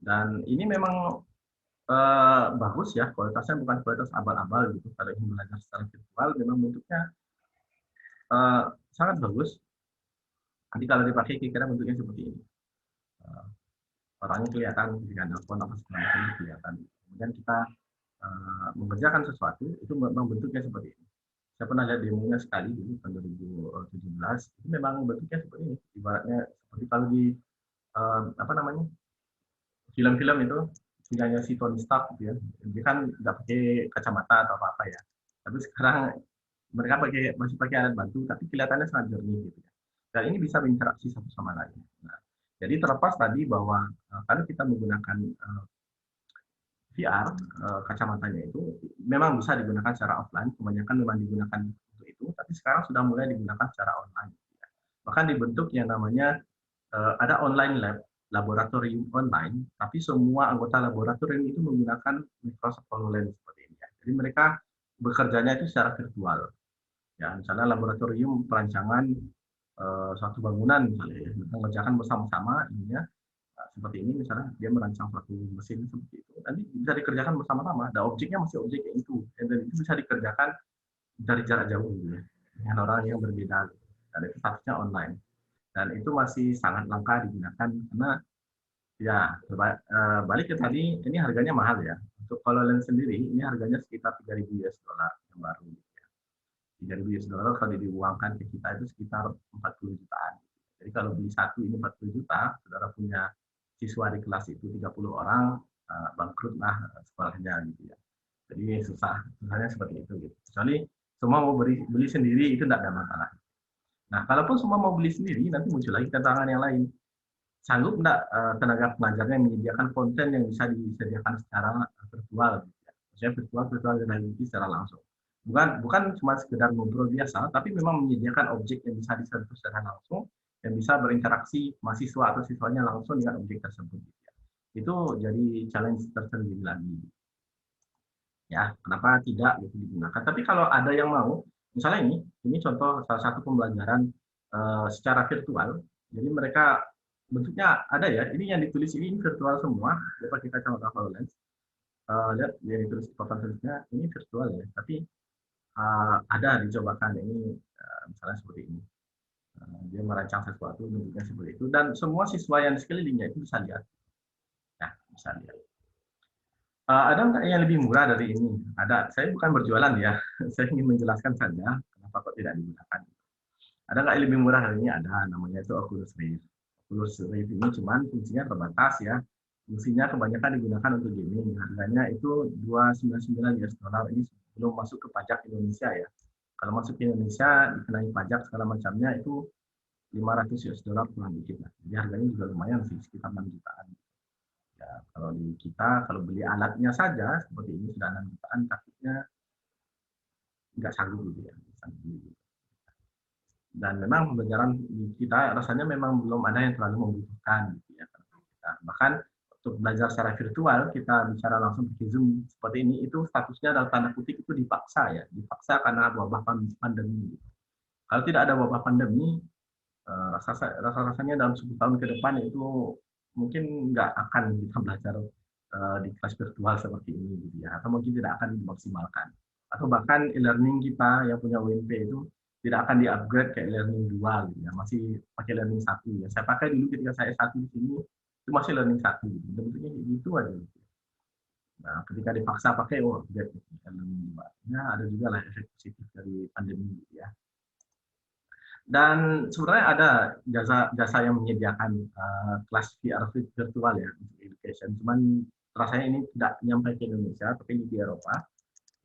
Dan ini memang bagus ya, kualitasnya bukan kualitas abal-abal gitu. Kalau ingin belajar secara virtual, memang bentuknya sangat bagus. Nanti kalau dipakai kira-kira bentuknya seperti ini. Orangnya kelihatan, jika nelfon apa segala macam kelihatan. Kemudian kita mengerjakan sesuatu, itu memang bentuknya seperti ini. Saya pernah lihat demonya sekali dulu tahun 2017, itu memang bentuknya seperti ini. Ibaratnya seperti kalau di film-film itu punyanya si Tony Stark gitu ya. Dia kan nggak pakai kacamata atau apa-apa ya. Tapi sekarang mereka masih pakai alat bantu, tapi kelihatannya sangat jernih gitu ya. Dan ini bisa berinteraksi satu sama lain. Nah, jadi terlepas tadi bahwa kalau kita menggunakan VR, kacamatanya itu memang bisa digunakan secara offline, kebanyakan memang digunakan untuk itu, tapi sekarang sudah mulai digunakan secara online. Ya. Bahkan dibentuk yang namanya ada online lab, laboratorium online, tapi semua anggota laboratorium itu menggunakan Microsoft HoloLens seperti ini. Ya. Jadi mereka bekerjanya itu secara virtual. Ya, misalnya laboratorium perancangan suatu bangunan, misalnya, mengerjakan bersama-sama, ininya seperti ini misalnya, dia merancang suatu mesin seperti itu, nanti bisa dikerjakan bersama-sama. Dan objeknya masih objek yang itu, dan itu bisa dikerjakan dari jarak jauh, gitu ya, dengan orang yang berbeda. Dan itu statusnya online. Dan itu masih sangat langka digunakan karena ya balik ke tadi, ini harganya mahal ya. Untuk HoloLens sendiri ini harganya sekitar $3.000 yang baru. Ya. $3.000 kalau diuangkan ke kita itu sekitar 40 jutaan. Jadi kalau beli satu ini 40 juta, saudara punya siswa di kelas itu 30 orang, bangkrutlah sekolahnya gitu ya. Jadi susahnya seperti itu gitu. Kecuali semua mau beli sendiri itu tidak ada masalah. Nah, kalaupun semua mau beli sendiri, nanti muncul lagi tantangan yang lain. Sanggup enggak tenaga pengajarnya menyediakan konten yang bisa disediakan secara virtual, gitu ya. Maksudnya virtual reality secara langsung. Bukan cuma sekedar ngobrol biasa, tapi memang menyediakan objek yang bisa disentuh secara langsung, yang bisa berinteraksi mahasiswa atau siswanya langsung dengan objek tersebut. Gitu ya. Itu jadi challenge tersendiri lagi. Ya, kenapa tidak gitu digunakan? Tapi kalau ada yang mau, misalnya ini contoh salah satu pembelajaran secara virtual. Jadi mereka bentuknya ada ya. Ini yang ditulis ini virtual semua. Dia pakai kacamata HoloLens. Lihat yang ditulis di papan tulisnya ini virtual ya. Tapi ada dicobakan ini misalnya seperti ini. Dia merancang sesuatu bentuknya seperti itu dan semua siswa yang di sekelilingnya itu bisa lihat. Nah, bisa lihat. Ada nggak yang lebih murah dari ini? Ada. Saya bukan berjualan ya. Saya ingin menjelaskan saja kenapa kok tidak digunakan. Ada nggak yang lebih murah dari ini? Ada. Namanya itu Oculus Rift. Oculus Rift ini cuman fungsinya terbatas ya. Fungsinya kebanyakan digunakan untuk gaming. Harganya itu $299 ini belum masuk ke pajak Indonesia ya. Kalau masuk ke Indonesia dikenai pajak segala macamnya itu $500 kurang dikit lah. Jadi harganya juga lumayan sih, sekitar 6 jutaan. Ya, kalau di kita kalau beli alatnya saja seperti ini sudah 6 jutaan, takutnya nggak sanggup gitu ya. Dan memang pembelajaran di kita rasanya memang belum ada yang terlalu membutuhkan gitu ya. Bahkan untuk belajar secara virtual kita bicara langsung pakai Zoom seperti ini itu statusnya dalam tanda kutip itu dipaksa ya, dipaksa karena wabah pandemi. Kalau tidak ada wabah pandemi, rasa-rasanya dalam 10 tahun ke depan itu mungkin nggak akan kita belajar di kelas virtual seperti ini gitu ya, atau mungkin tidak akan dimaksimalkan, atau bahkan e-learning kita yang punya UMP itu tidak akan di-upgrade ke e-learning 2 gitu ya, masih pakai learning 1 ya. Saya pakai dulu ketika saya S1 di sini itu masih learning 1 gitu. Bentuknya gitu aja gitu. Nah, ketika dipaksa pakai, oh, ada juga lah efek positif dari pandemi gitu ya. Dan sebenarnya ada jasa yang menyediakan kelas VR virtual ya untuk education. Cuman rasanya ini tidak nyampe ke Indonesia, tapi di Eropa.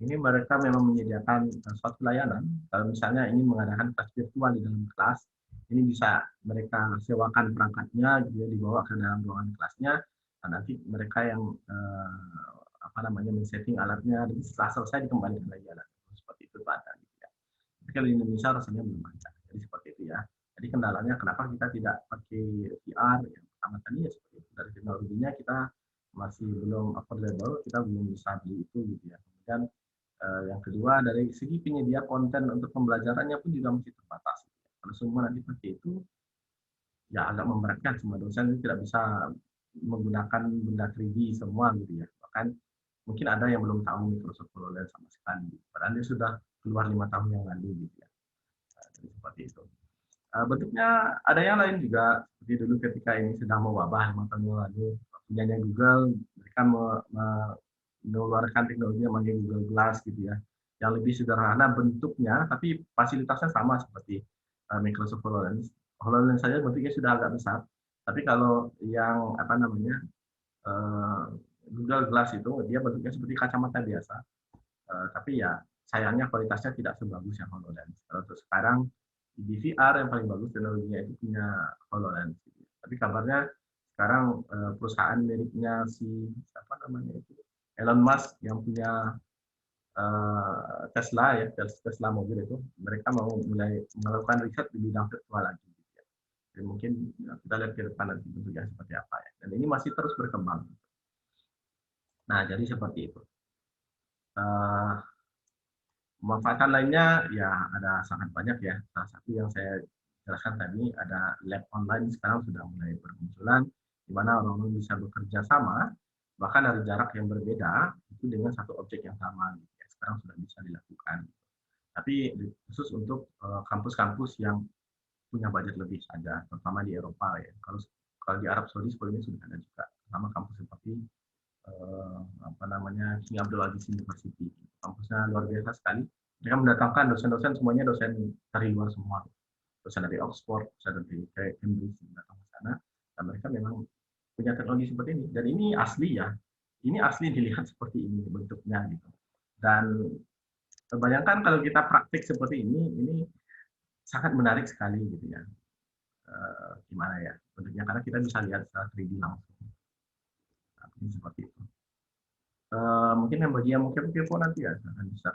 Ini mereka memang menyediakan suatu layanan. Kalau misalnya ini mengadakan kelas virtual di dalam kelas, ini bisa mereka sewakan perangkatnya, dia dibawa ke dalam ruangan kelasnya. Dan nanti mereka yang men-setting alatnya, dan setelah selesai dikembalikan lagi alat. Seperti itu ada. Ya. Tapi kalau di Indonesia rasanya belum ada. Jadi seperti itu ya. Jadi kendalanya kenapa kita tidak pakai VR? Yang pertama tadi ya seperti itu. Dari teknologinya kita masih belum affordable, kita belum bisa beli itu gitu ya. Kemudian yang kedua dari segi penyedia konten untuk pembelajarannya pun juga masih terbatas. Kalau semua nanti pakai itu, ya agak memberatkan, semua dosen tidak bisa menggunakan benda 3D semua gitu ya. Bahkan mungkin ada yang belum tahu Microsoft HoloLens sama sekali. Padahal dia sudah keluar 5 tahun yang lalu gitu ya. Jadi seperti itu. Bentuknya ada yang lain juga, seperti dulu ketika ini sedang mewabah 5 tahun yang lalu, punyanya Google, mereka mengeluarkan teknologi yang namanya Google Glass gitu ya, yang lebih sederhana bentuknya, tapi fasilitasnya sama seperti Microsoft HoloLens. HoloLens saja bentuknya sudah agak besar, tapi kalau yang Google Glass itu dia bentuknya seperti kacamata biasa, tapi ya sayangnya kualitasnya tidak sebagus yang HoloLens. Kalau untuk sekarang di VR yang paling bagus teknologinya itu punya HoloLens. Tapi kabarnya sekarang perusahaan miliknya Elon Musk yang punya Tesla ya, Tesla mobil itu, mereka mau mulai melakukan riset di bidang virtual lagi. Jadi mungkin kita lihat ke depan nanti bentuknya seperti apa ya. Dan ini masih terus berkembang. Nah, jadi seperti itu. Manfaatan lainnya ya ada sangat banyak ya. Salah satu yang saya jelaskan tadi, ada lab online sekarang sudah mulai bermunculan, di mana orang-orang bisa bekerja sama, bahkan dari jarak yang berbeda, itu dengan satu objek yang sama. Gitu ya. Sekarang sudah bisa dilakukan. Tapi khusus untuk kampus-kampus yang punya budget lebih saja, terutama di Eropa ya. Kalau di Arab Saudi sebelumnya sudah ada juga, terutama kampus seperti King Abdul Aziz University. Kampusnya luar biasa sekali. Mereka mendatangkan dosen-dosen semuanya dosen dari luar semua. Dosen dari Oxford, dosen dari Cambridge datang ke sana. Dan mereka memang punya teknologi seperti ini. Dan ini asli ya. Ini asli dilihat seperti ini bentuknya gitu. Dan bayangkan kalau kita praktik seperti ini sangat menarik sekali gitu ya. Gimana ya bentuknya, karena kita bisa lihat secara 3D langsung. Seperti itu. Mungkin yang bagi yang mungkin kepo nanti ya akan bisa.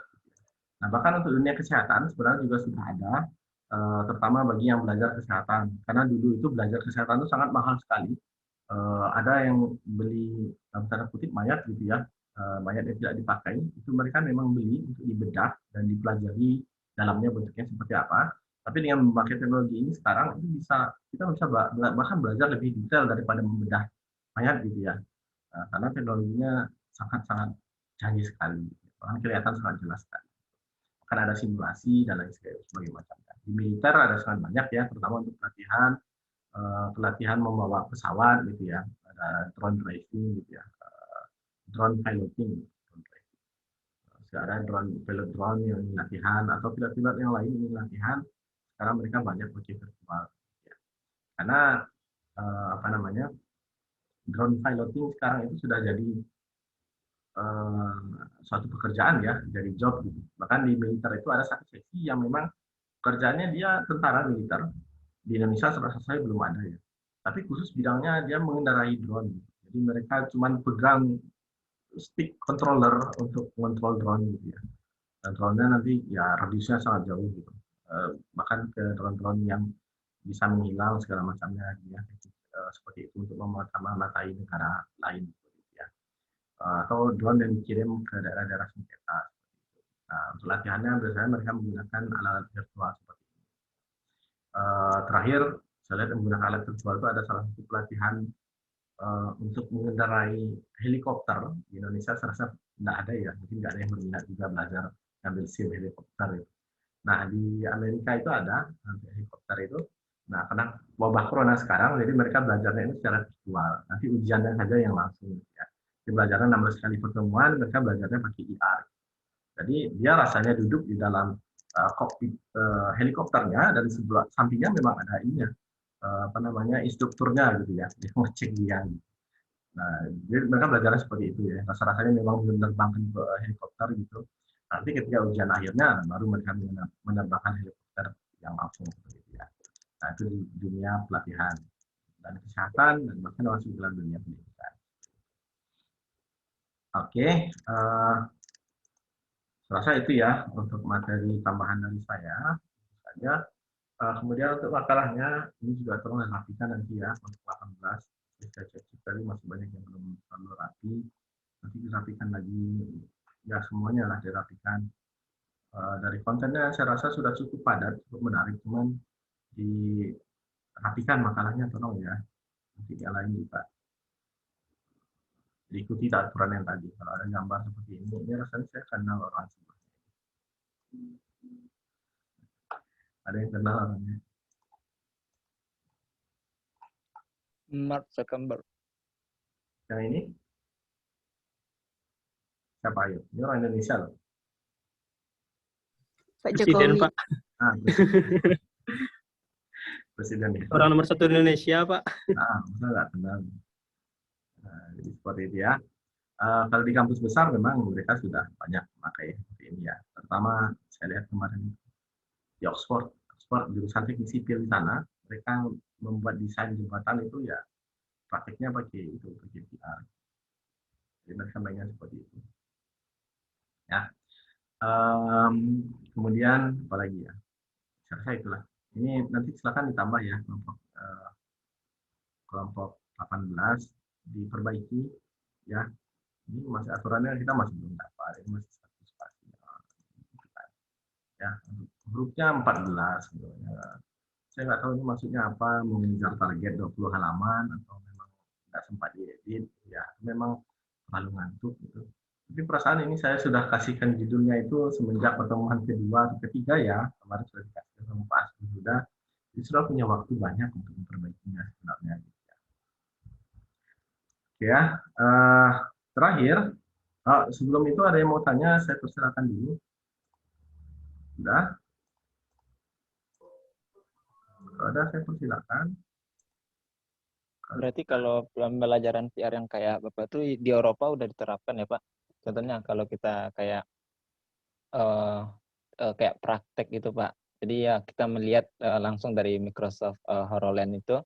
Nah, bahkan untuk dunia kesehatan sebenarnya juga sudah ada, terutama bagi yang belajar kesehatan. Karena dulu itu belajar kesehatan itu sangat mahal sekali. Ada yang beli dalam tanda kutip mayat gitu ya, mayat yang tidak dipakai, itu mereka memang beli untuk dibedah dan dipelajari dalamnya bentuknya seperti apa. Tapi dengan memakai teknologi ini sekarang itu kita bisa bahkan belajar lebih detail daripada membedah mayat gitu ya. Karena teknologinya sangat-sangat canggih sekali, bahkan kelihatan sangat jelas sekali. Akan ada simulasi dan lain sebagainya macamnya. Di militer ada sangat banyak ya, terutama untuk pelatihan membawa pesawat gitu ya, ada drone driving gitu ya, drone piloting. Ada pilot drone yang latihan atau pilot-pilot yang lain ini latihan. Sekarang mereka banyak pakai virtual. Ya. Karena drone piloting sekarang itu sudah jadi suatu pekerjaan ya, jadi job gitu. Bahkan di militer itu ada satu seksi yang memang kerjanya dia tentara militer. Di Indonesia saya belum ada ya. Tapi khusus bidangnya dia mengendarai drone. Jadi mereka cuma pegang stick controller untuk mengontrol drone gitu ya. Dan drone-nya nanti ya radiusnya sangat jauh gitu. Bahkan ke drone-drone yang bisa menghilang segala macamnya ya. Seperti itu untuk memata-matai negara lain. Atau drone yang dikirim ke daerah-daerah sengketa. Nah, untuk latihannya biasanya mereka menggunakan alat virtual seperti ini. Terakhir, saya lihat menggunakan alat virtual itu ada salah satu pelatihan untuk mengendarai helikopter. Di Indonesia saya rasa tidak ada ya, mungkin nggak ada yang berminat juga belajar ngambil SIM helikopter itu. Nah, di Amerika itu ada helikopter itu. Nah, karena wabah corona sekarang, jadi mereka belajarnya ini secara virtual. Nanti ujiannya saja yang langsung. Ya. pelajaran 16 kali pertemuan, mereka belajarnya pakai IR. Jadi dia rasanya duduk di dalam kokpit helikopternya, dan di sebelah sampingnya memang ada ininya, instrukturnya gitu ya, dia ngecek dia. Nah, jadi mereka belajar seperti itu ya. Rasa-rasanya memang menerbangkan helikopter gitu. Nanti ketika ujian akhirnya baru mereka menerbangkan helikopter yang langsung seperti itu ya. Nah, itu di dunia pelatihan dan kesehatan dan bahkan masuk dalam dunia pendidikan. Oke, rasa itu ya untuk materi tambahan dari saya. Saja. Kemudian untuk makalahnya ini juga tolong rapikan nanti ya untuk 18. Saya cek tadi masih banyak yang belum terlalu rapi. Nanti dirapikan lagi, ya semuanya lah dirapikan. Dari kontennya saya rasa sudah cukup padat, cukup menarik, cuman dirapikan makalahnya tolong ya. Nanti yang lain juga diikuti aturan yang tadi. Kalau ada gambar seperti ini rasanya saya kenal orang semua. Ada yang kenal orangnya? Mark Zuckerberg. Yang ini? Siapa ayo? Ini orang Indonesia loh. Pak Presiden, Jokowi. Pak. Presiden. Presiden ya. Orang nomor 1 Indonesia, Pak. Masa nggak kenal. Jadi seperti itu ya. Kalau di kampus besar memang mereka sudah banyak memakai seperti ini ya. Terutama saya lihat kemarin di Oxford jurusan teknik sipil di sana, mereka membuat desain jembatan itu ya prakteknya pakai VR. Jadi mereka mainnya seperti itu. Ya. Kemudian apa lagi ya? Saya rasa itulah. Ini nanti silakan ditambah ya kelompok 18 diperbaiki ya. Ini masih aturannya kita masih belum dapat, ini masih satu spasi. Ya, grupnya 14 gitu. Ya. Saya nggak tahu ini maksudnya apa, mengejar target 20 halaman atau memang nggak sempat diedit ya, memang terlalu ngantuk gitu. Tapi perasaan ini saya sudah kasihkan judulnya itu semenjak pertemuan kedua atau ketiga ya, kemarin sudah dikasih sama Pak Asli sudah, jadi sudah punya waktu banyak untuk memperbaikinya sebenarnya. Gitu ya. Oke ya, terakhir, sebelum itu ada yang mau tanya, saya persilakan dulu. Sudah? Kalau ada, saya persilakan. Berarti kalau pembelajaran VR yang kayak Bapak tuh di Eropa udah diterapkan ya Pak? Contohnya kalau kita kayak kayak praktek gitu Pak. Jadi ya kita melihat langsung dari Microsoft HoloLens itu,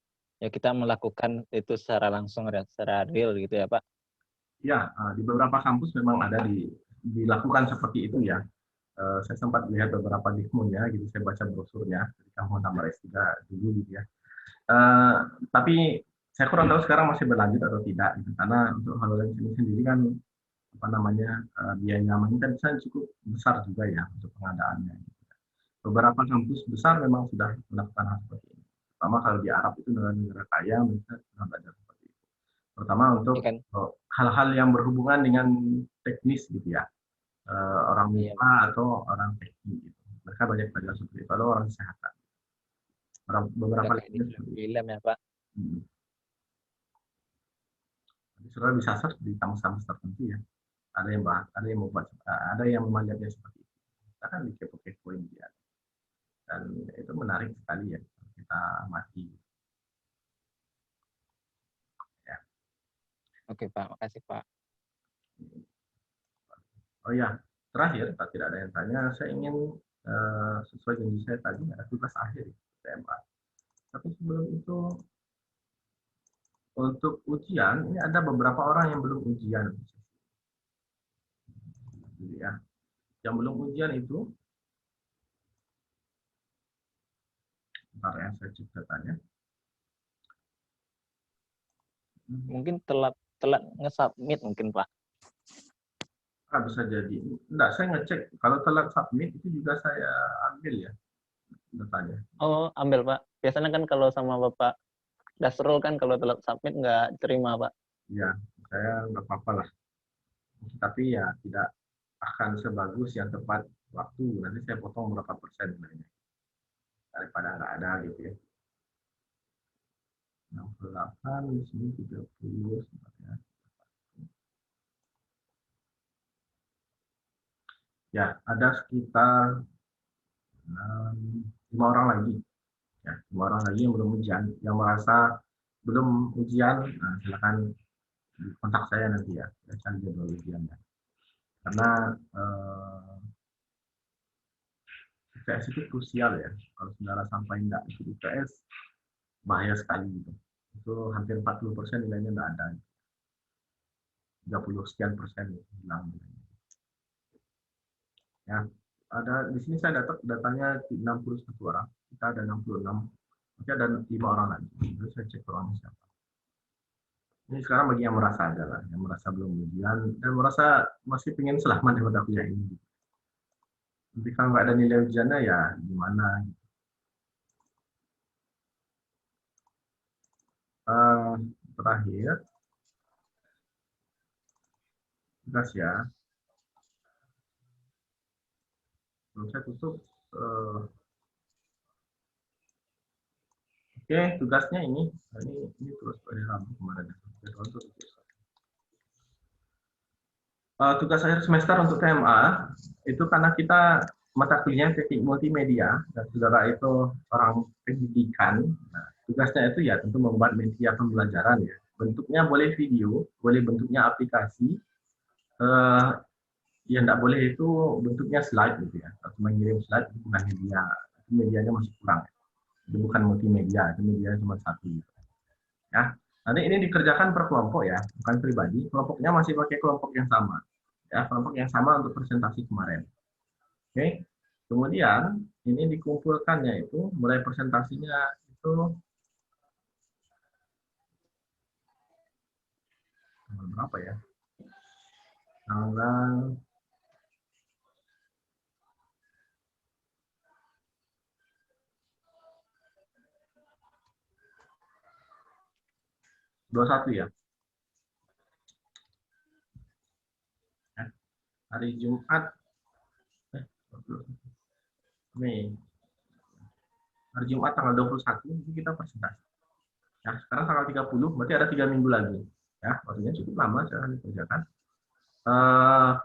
ya kita melakukan itu secara langsung, secara real gitu ya Pak? Ya, di beberapa kampus memang ada dilakukan seperti itu ya. Saya sempat lihat beberapa demonya, gitu. Saya baca brosurnya dari kampus Tambar S3 dulu gitu ya. Tapi saya kurang tahu sekarang masih berlanjut atau tidak, gitu. Karena untuk HoloLens ini sendiri kan biaya maintenance kan cukup besar juga ya untuk pengadaannya. Gitu. Beberapa kampus besar memang sudah melakukan hal seperti ini. Terutama kalau di Arab itu negara kaya, mereka sudah belajar seperti itu. Terutama untuk hal-hal yang berhubungan dengan teknis gitu ya. Orang MIPA atau orang teknik gitu. Mereka banyak belajar seperti itu, atau orang kesehatan. Beberapa film ya Pak. Sudah bisa search di kampus-kampus tertentu ya. Ada yang membuat, ada yang memandangnya seperti itu. Kita kan dikepo-kepoin dia. Dan itu menarik sekali ya kita amati. Ya. Oke Pak, makasih Pak. Oh ya, terakhir, kalau tidak ada yang tanya, saya ingin sesuai janji saya tadi ada tugas akhir PMA. Tapi sebelum itu, untuk ujian ini ada beberapa orang yang belum ujian. Jadi ya, yang belum ujian itu, bentar ya, saya cek datanya. Mungkin telat nge-submit mungkin Pak. Bisa jadi. Enggak, saya ngecek. Kalau telat submit itu juga saya ambil ya datanya. Oh, ambil Pak. Biasanya kan kalau sama Bapak Dasrul kan kalau telat submit nggak terima Pak. Ya, saya nggak apa-apa lah. Tapi ya tidak akan sebagus yang tepat waktu. Nanti saya potong berapa persen sebenarnya. Daripada nggak ada gitu ya. 68, di sini 30 sebenarnya. Ya, ada sekitar 5 orang lagi. Ya, 5 orang lagi yang belum ujian, yang merasa belum ujian, nah, silakan kontak saya nanti ya, cari jadwal ujiannya. Karena UTS itu krusial ya. Kalau saudara sampai enggak ikut UTS, bahaya sekali gitu. Itu hampir 40% nilainya enggak ada. 30 sekian persen hilang. Ya, ada di sini saya datanya 61 orang, kita ada 66, nanti ada 5 orang lagi. Terus saya cek orangnya siapa. Ini sekarang bagi yang merasa aja lah, yang merasa belum ujian dan merasa masih pengen selamat daripada kuliah ini. Tapi kalau nggak ada nilai ujiannya ya gimana? Terakhir, tugas ya. Belum saya tutup. Oke, tugasnya ini terus pada Rabu kemarin. Tugas akhir semester untuk TMA itu karena kita mata kuliah teknik multimedia dan saudara itu orang pendidikan. Nah, tugasnya itu ya tentu membuat media pembelajaran ya. Bentuknya boleh video, boleh bentuknya aplikasi. Yang tidak boleh itu bentuknya slide gitu ya. Kalau mengirim slide itu bukan media, medianya masih kurang. Itu bukan multimedia, itu media cuma satu. Gitu. Ya, nanti ini dikerjakan per kelompok ya, bukan pribadi. Kelompoknya masih pakai kelompok yang sama. Ya, kelompok yang sama untuk presentasi kemarin. Oke, kemudian ini dikumpulkannya itu mulai presentasinya itu tanggal berapa ya? Tanggal 21 ya. Hari Jumat Mei. Hari Jumat tanggal 21 itu kita presentasi. Ya, sekarang tanggal 30 berarti ada 3 minggu lagi. Ya, waktunya cukup lama saya dikerjakan.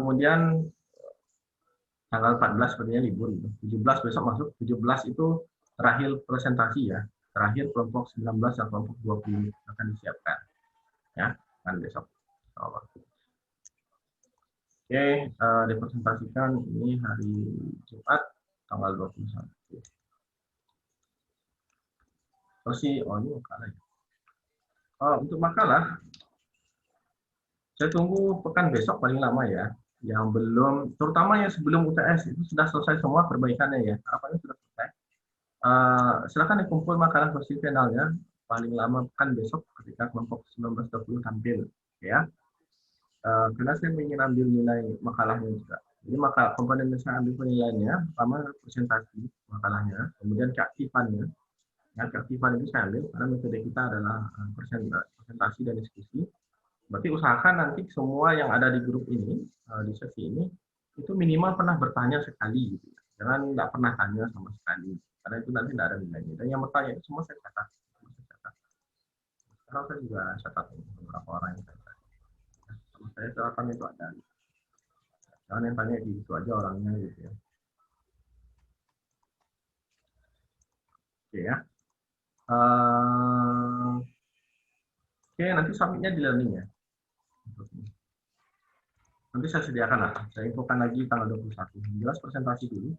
Kemudian tanggal 14 sepertinya libur gitu. 17 besok masuk, 17 itu terakhir presentasi ya. Terakhir kelompok 19 dan kelompok 20 akan disiapkan. Ya, kan besok. Oke, dipresentasikan ini hari Jumat tanggal 21. Terus ini makalah. Untuk makalah, saya tunggu pekan besok paling lama ya. Yang belum, terutama yang sebelum UTS itu sudah selesai semua perbaikannya ya. Harapannya sudah selesai. Silakan dikumpul makalah versi finalnya paling lama pekan besok ketika kelompok 19-20 tampil ya. Karena saya ingin ambil nilai makalahnya juga. Jadi maka komponen yang saya ambil penilaiannya pertama presentasi makalahnya, kemudian keaktifannya. Ya, keaktifan itu saya ambil karena metode kita adalah presentasi dan diskusi. Berarti usahakan nanti semua yang ada di grup ini, di sesi ini, itu minimal pernah bertanya sekali. Gitu. Jangan nggak pernah tanya sama sekali. Karena itu nanti tidak ada nilainya. Dan yang bertanya itu semua saya catat. Sekarang saya juga catat beberapa orang yang saya catat. Sama saya catatan itu ada. Jangan yang tanya gitu aja orangnya gitu ya. Oke ya. Oke, nanti submitnya di learning ya. Nanti saya sediakan lah, saya infokan lagi tanggal 21. Jelas presentasi dulu.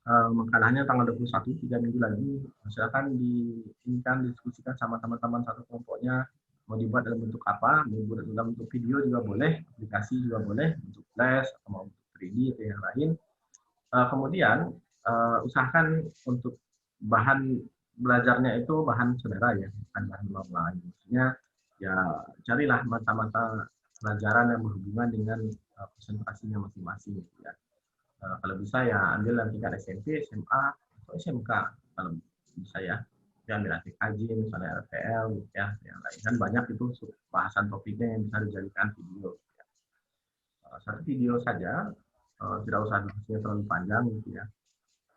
Makalahnya tanggal 21, 3 minggu lagi. Silakan diskusikan sama teman-teman satu kelompoknya. Mau dibuat dalam bentuk apa, mau dibuat dalam bentuk video juga boleh, aplikasi juga boleh, bentuk flash, atau mau bentuk 3D atau yang lain. Kemudian, usahakan untuk bahan belajarnya itu bahan saudara ya, bukan bahan lain. Maksudnya, ya carilah mata-mata pelajaran yang berhubungan dengan presentasinya masing-masing gitu ya. Kalau bisa ya ambil yang tingkat SMP, SMA, atau SMK kalau bisa ya. Ambil ATKJ misalnya RTL gitu ya, yang lain kan banyak itu bahasan topiknya yang bisa dijadikan video. Gitu ya. Satu video saja, tidak usah durasinya terlalu panjang gitu ya.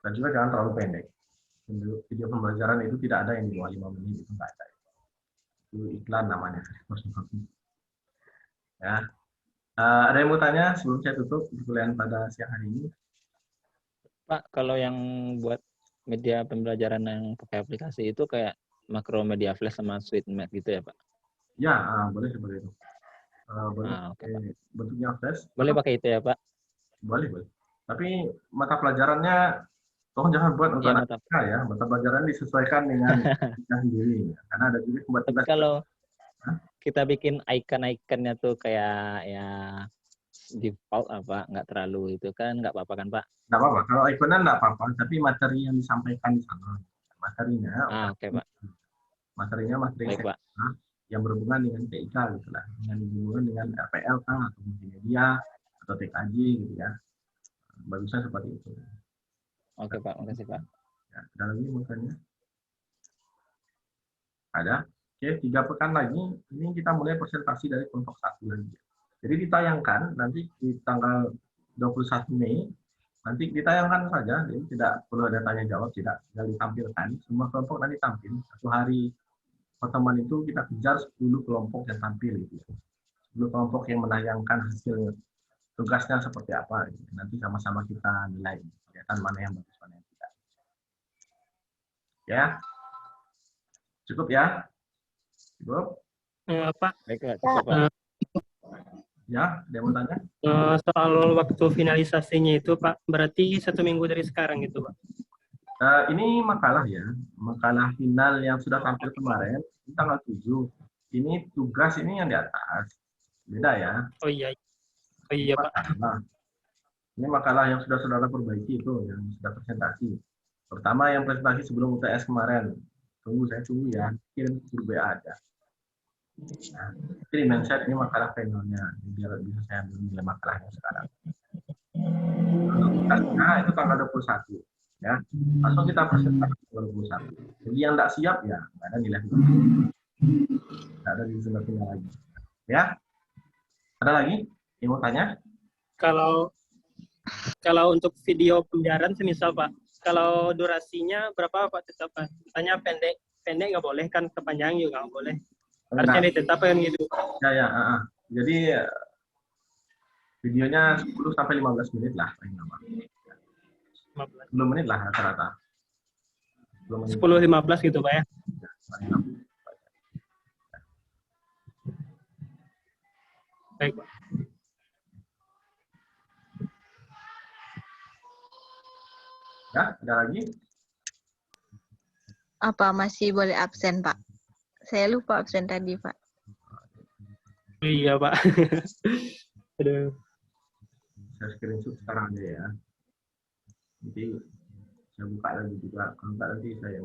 Dan juga jangan terlalu pendek. Video pembelajaran itu tidak ada yang di bawah 5 menit, itu enggak ada. Itu iklan namanya. Ya. Ada yang mau tanya sebelum saya tutup perkuliahan pada siang hari ini? Pak, kalau yang buat media pembelajaran yang pakai aplikasi itu kayak Macromedia Flash sama SweetMate gitu ya, Pak? Ya, boleh seperti itu. Boleh Oke, Pak. bentuknya flash. Boleh pakai itu ya, Pak? Boleh, boleh. Tapi mata pelajarannya tolong jangan buat untuk Iya, anak kita ya. Mata pelajaran disesuaikan dengan kita sendiri. Karena ada juga buat Tapi kalau kita bikin icon-iconnya tuh kayak ya default apa, nggak terlalu itu kan, nggak apa-apa kan, Pak? Nggak apa-apa. Kalau ikonnya nggak apa-apa, tapi materi yang disampaikan di sana. Materinya, Oke, Pak. materinya materi Baik, Pak. yang berhubungan dengan TIK gitu lah, yang berhubungan dengan RPL kan, atau multimedia atau TKJ gitu ya. Bagusnya seperti itu. Oke, Pak. Makasih, Pak. Ya, ada lagi makanya? Ada. Oke, 3 pekan lagi ini kita mulai presentasi dari kelompok 1 lagi. Jadi ditayangkan nanti di tanggal 21 Mei, nanti ditayangkan saja, jadi tidak perlu ada tanya jawab, tidak ditampilkan. Semua kelompok nanti tampil. 1 hari pertemuan itu kita kejar 10 kelompok yang tampil gitu ya. 10 kelompok yang menayangkan hasil tugasnya seperti apa gitu. Nanti sama-sama kita nilai kelihatan mana yang bagus mana yang tidak. Ya. Cukup ya? Cukup? Pak. Baik, Pak. Cukup, Pak. Ya, dia mau tanya? Soal waktu finalisasinya itu Pak, berarti 1 minggu dari sekarang gitu Pak? Ini makalah ya, makalah final yang sudah tampil kemarin, ini tanggal 7. Ini tugas ini yang di atas, beda ya. Oh iya Pak. Ini makalah yang sudah saudara perbaiki itu, yang sudah presentasi. Pertama yang presentasi sebelum UTS kemarin, saya tunggu ya, kirim ke grup WA aja. Nah, ini mindset ini makalah finalnya, biar bisa saya menilai makalahnya sekarang. Nah, itu tanggal 21. Ya, langsung kita presentasi 21. Jadi yang tidak siap ya nggak ada nilai final. Nggak ada nilai final lagi. Ya, ada lagi yang mau tanya? Kalau untuk video pembelajaran semisal Pak, kalau durasinya berapa Pak tetap Pak? Tanya pendek nggak boleh kan, kepanjang juga nggak boleh. Harusnya ditetapkan gitu. Ya. Jadi videonya 10 sampai 15 menit lah paling lama. 10 menit lah rata-rata. 10-15 gitu Pak ya? Baik Pak. Ya, ada lagi? Apa masih boleh absen Pak? Saya lupa absen tadi Pak. Iya Pak. Aduh. Saya screenshot sekarang aja ya. Nanti saya buka lagi juga. Kalau enggak nanti saya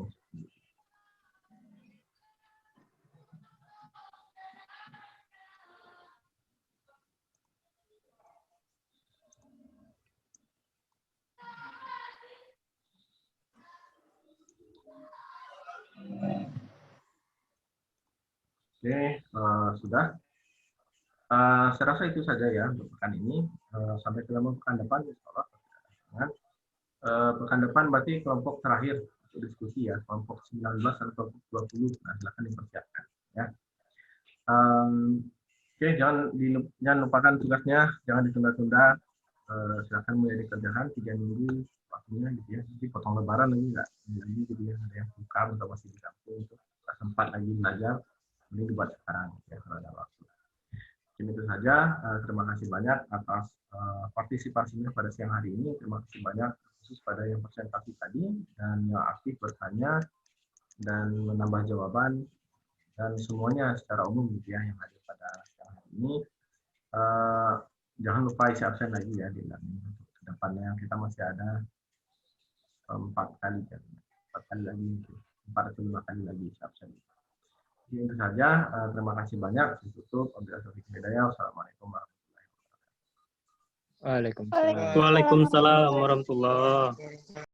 Oke, sudah. Saya rasa itu saja ya untuk pekan ini. Sampai ketemu pekan depan, insya Allah. Pekan depan berarti kelompok terakhir untuk diskusi ya, kelompok 19 dan kelompok 20. Nah, silakan dipersiapkan. Ya. Oke, jangan lupakan tugasnya, jangan ditunda-tunda. Silakan mulai dikerjakan 3 minggu waktunya gitu ya. Jadi potong lebaran lagi gitu ya. Ada yang buka atau masih di kampung untuk sempat lagi belajar. Ini dibuat sekarang ya kalau ada waktu. Mungkin itu saja. Terima kasih banyak atas partisipasinya pada siang hari ini. Terima kasih banyak khusus pada yang presentasi tadi dan yang aktif bertanya dan menambah jawaban dan semuanya secara umum gitu ya yang hadir pada siang hari ini. Jangan lupa isi absen lagi ya di depannya. Kita masih ada 4 kali kan, 4 kali lagi, 4 atau 5 kali lagi isi absen. Itu saja. Terima kasih banyak. Tutup. Wassalamualaikum warahmatullahi wabarakatuh. Waalaikumsalam warahmatullahi wabarakatuh.